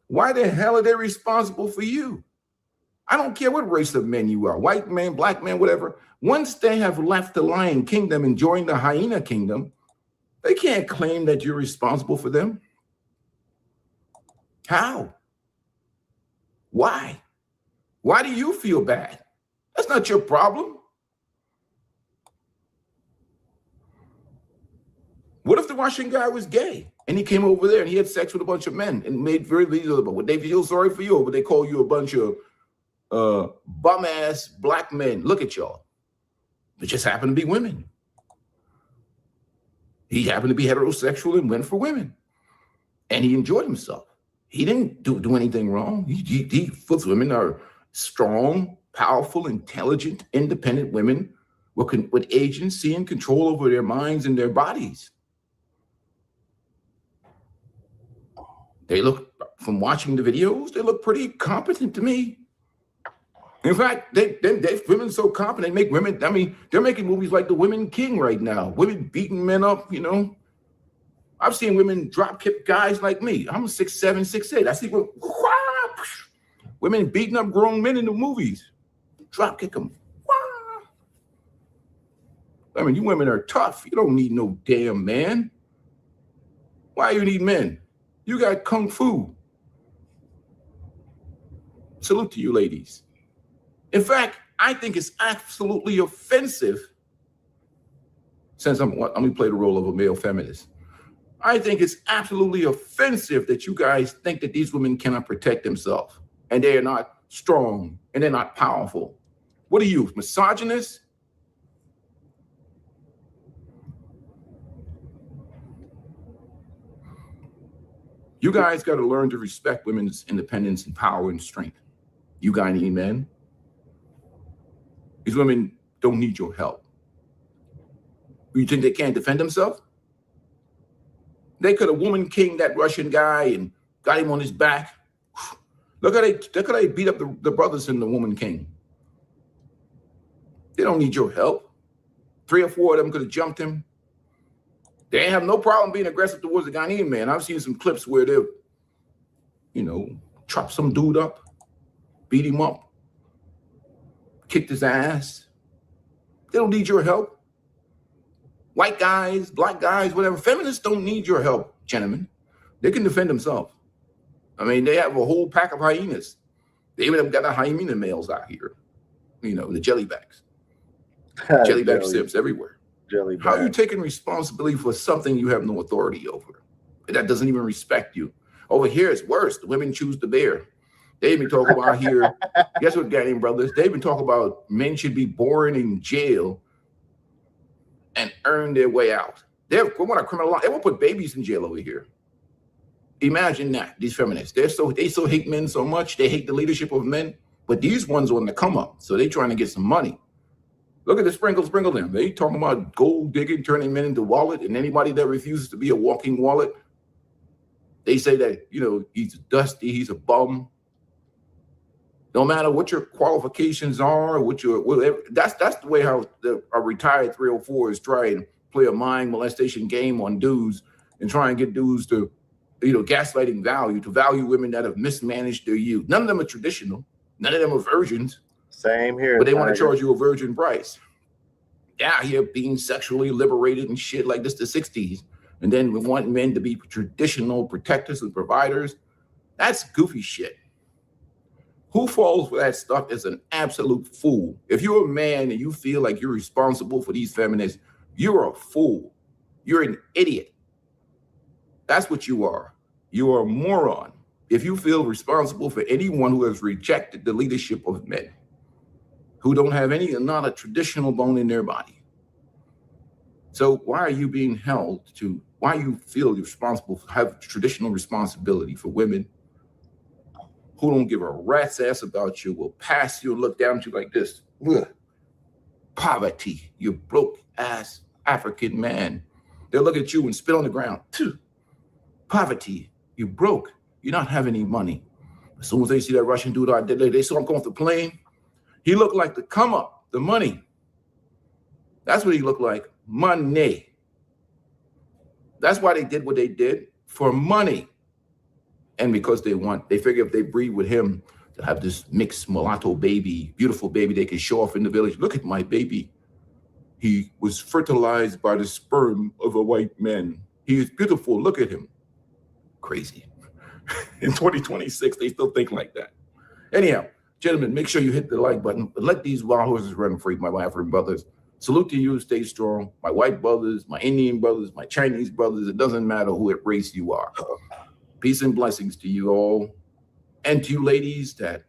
why the hell are they responsible for you? I don't care what race of men you are, white man, black man, whatever. Once they have left the lion kingdom and joined the hyena kingdom, they can't claim that you're responsible for them. How? Why? Why do you feel bad? That's not your problem. What if the Russian guy was gay and he came over there and he had sex with a bunch of men and made very little about? Would they feel sorry for you, or would they call you a bunch of bum-ass black men? Look at y'all. They just happen to be women. He happened to be heterosexual and went for women. And he enjoyed himself. He didn't do anything wrong. He those women are strong, powerful, intelligent, independent women with agency and control over their minds and their bodies. They look, from watching the videos, they look pretty competent to me. In fact, they women so competent, they make women, I mean, they're making movies like The Women King right now. Women beating men up, you know. I've seen women drop kick guys like me. I'm 6'7", 6'8". I see women beating up grown men in the movies. Drop kick them. I mean, you women are tough. You don't need no damn man. Why you need men? You got kung fu. Salute to you, ladies. In fact, I think it's absolutely offensive, since let me play the role of a male feminist. I think it's absolutely offensive that you guys think that these women cannot protect themselves and they are not strong and they're not powerful. What are you, misogynist? You guys got to learn to respect women's independence and power and strength. You guys need men. These women don't need your help. You think they can't defend themselves? They could have woman king that Russian guy and got him on his back. Look how they beat up the brothers in The Woman King. They don't need your help. 3 or 4 of them could have jumped him. They ain't have no problem being aggressive towards the Ghanaian man. I've seen some clips where they've, you know, chopped some dude up, beat him up, kicked his ass. They don't need your help. White guys, black guys, whatever. Feminists don't need your help, gentlemen. They can defend themselves. I mean, they have a whole pack of hyenas. They even have got the hyena males out here. You know, the jellybacks. Jellyback sips everywhere. How are you taking responsibility for something you have no authority over? That doesn't even respect you. Over here, it's worse. The women choose the bear. They even talk about here, guess what, Ghanaian brothers? They even talk about men should be born in jail and earn their way out. They want to criminalize. They will put babies in jail over here. Imagine that, these feminists. They so hate men so much. They hate the leadership of men. But these ones are on the come up. So they're trying to get some money. Look at the sprinkle them. They talking about gold digging, turning men into wallet, and anybody that refuses to be a walking wallet, they say that, you know, he's dusty, he's a bum. No matter what your qualifications are, whatever. That's the way how a retired 304 is trying to play a mind molestation game on dudes and try and get dudes to, you know, gaslighting to value women that have mismanaged their youth. None of them are traditional. None of them are virgins. Same here. But they want to charge you a virgin price. They're out here being sexually liberated and shit like this, the 60s. And then we want men to be traditional protectors and providers. That's goofy shit. Who falls for that stuff is an absolute fool. If you're a man and you feel like you're responsible for these feminists, you're a fool. You're an idiot. That's what you are. You are a moron. If you feel responsible for anyone who has rejected the leadership of men, who don't have not a traditional bone in their body. So why are you being held to, why you feel you're responsible, have traditional responsibility for women who don't give a rat's ass about you, will pass you and look down at you like this. Ugh. Poverty, you broke ass African man. They'll look at you and spit on the ground. Poverty, you broke, you not have any money. As soon as they see that Russian dude out there, they saw him come off the plane. He looked like the come up, the money. That's what he looked like, money. That's why they did what they did, for money. And because they figure if they breed with him, they'll have this mixed mulatto baby, beautiful baby they can show off in the village. Look at my baby. He was fertilized by the sperm of a white man. He is beautiful, look at him. Crazy. In 2026, they still think like that. Anyhow, gentlemen, make sure you hit the like button. But let these wild horses run free, my African brothers. Salute to you, stay strong. My white brothers, my Indian brothers, my Chinese brothers, it doesn't matter who race you are. Peace and blessings to you all. And to you ladies that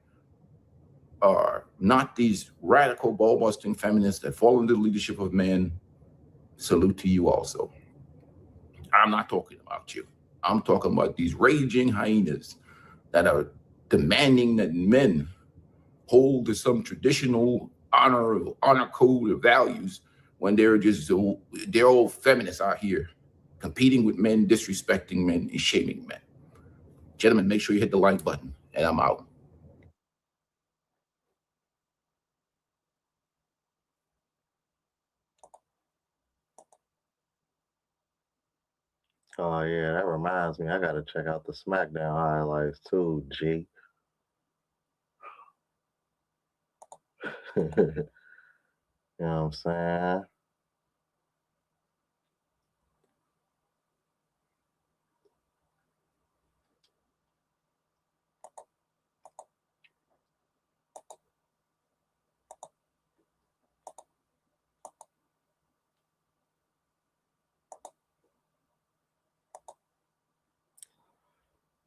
are not these radical, ball-busting feminists that fall under the leadership of men. Salute to you also. I'm not talking about you. I'm talking about these raging hyenas that are demanding that men hold to some traditional honor code or values when they're all feminists out here competing with men, disrespecting men, and shaming men. Gentlemen, make sure you hit the like button, and I'm out. Oh yeah, that reminds me. I gotta check out the SmackDown highlights too, G. You know what I'm saying?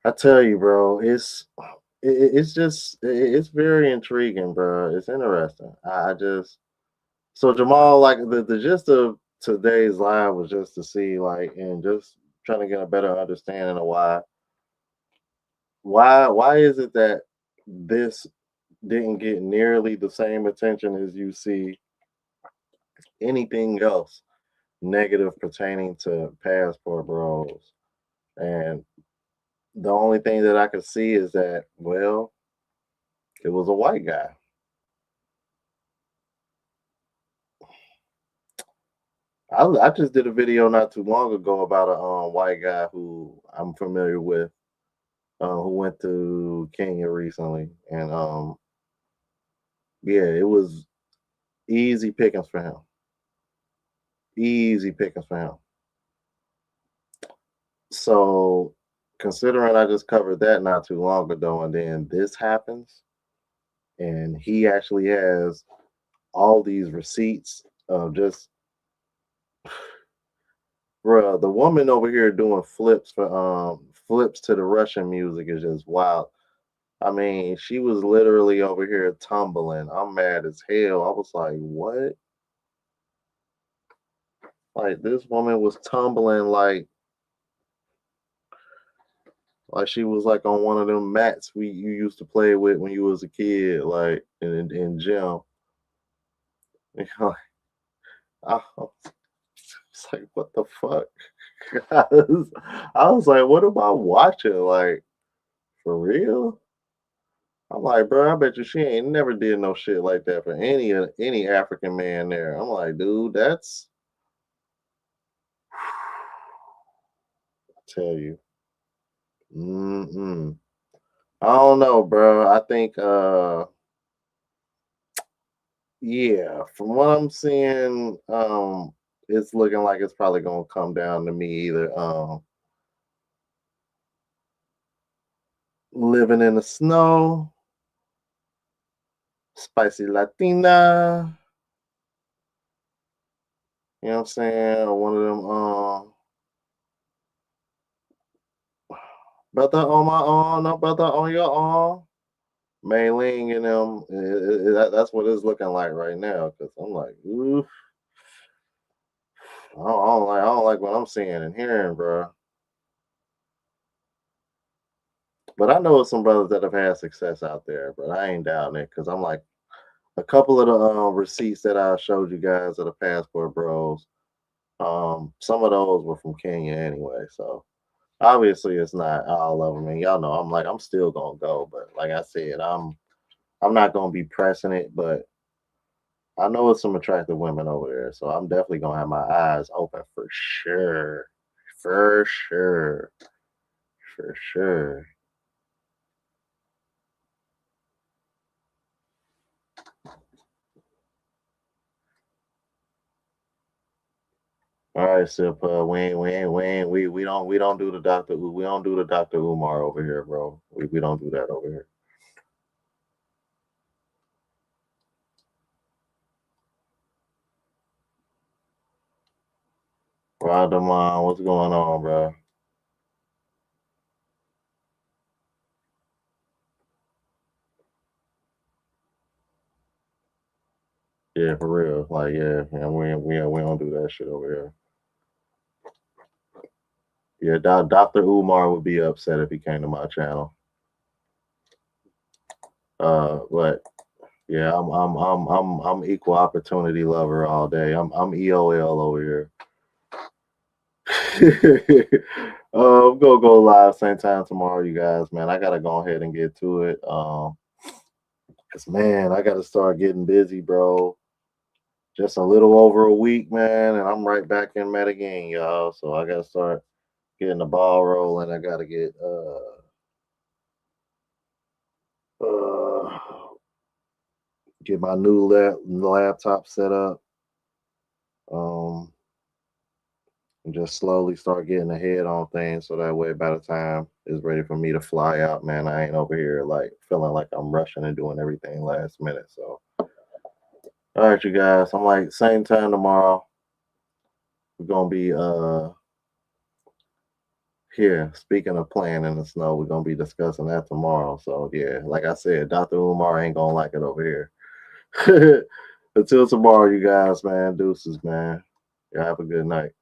I tell you, bro, it's very intriguing, bro. It's interesting. I just so Jamal, like the gist of today's live was just to see like and just trying to get a better understanding of why is it that this didn't get nearly the same attention as you see anything else negative pertaining to passport bros. And the only thing that I could see is that, well, it was a white guy. I just did a video not too long ago about a white guy who I'm familiar with, who went to Kenya recently, and yeah, it was easy pickings for him. Easy pickings for him. So, considering I just covered that not too long ago, and then this happens, and he actually has all these receipts of just, bruh, the woman over here doing flips to the Russian music is just wild. I mean, she was literally over here tumbling. I'm mad as hell. I was like, what? Like this woman was tumbling like she was like on one of them mats you used to play with when you was a kid, like in gym. You know, I was like, what the fuck? I was like, what am I watching? Like, for real? I'm like, bro, I bet you she ain't never did no shit like that for any African man there. I'm like, dude, that's I tell you. Mm-mm. I don't know, bro. I think yeah, from what I'm seeing, it's looking like it's probably gonna come down to me either living in the snow, spicy Latina, you know what I'm saying? Or one of them brother on my arm, no brother on your arm. Mei Ling and them, that's what it's looking like right now. Cause I'm like, oof, I don't like what I'm seeing and hearing, bro. But I know some brothers that have had success out there, but I ain't doubting it because I'm like a couple of the receipts that I showed you guys of the passport bros. Some of those were from Kenya anyway, so obviously it's not all of them. And y'all know I'm still gonna go, but like I said, I'm not gonna be pressing it, but I know it's some attractive women over there, so I'm definitely gonna have my eyes open for sure, for sure, for sure. All right, Sip. We don't do the Doctor. We don't do the Doctor Umar over here, bro. We don't do that over here. Rodamon, what's going on, bro? Yeah, for real. Like, yeah, we don't do that shit over here. Yeah, Dr. Umar would be upset if he came to my channel. But yeah, I'm equal opportunity lover all day. I'm EOL over here. I'm gonna go live same time tomorrow, you guys. Man, I gotta go ahead and get to it. Cause man, I gotta start getting busy, bro. Just a little over a week, man, and I'm right back in Medellin, y'all. So I gotta start getting the ball rolling. I gotta get get my new laptop set up. And just slowly start getting ahead on things so that way by the time it's ready for me to fly out, man, I ain't over here like feeling like I'm rushing and doing everything last minute. So all right, you guys, I'm like same time tomorrow. We're gonna be here. Speaking of playing in the snow, we're gonna be discussing that tomorrow. So yeah, like I said, Dr. Umar ain't gonna like it over here. Until tomorrow, you guys, man. Deuces, man. Y'all have a good night.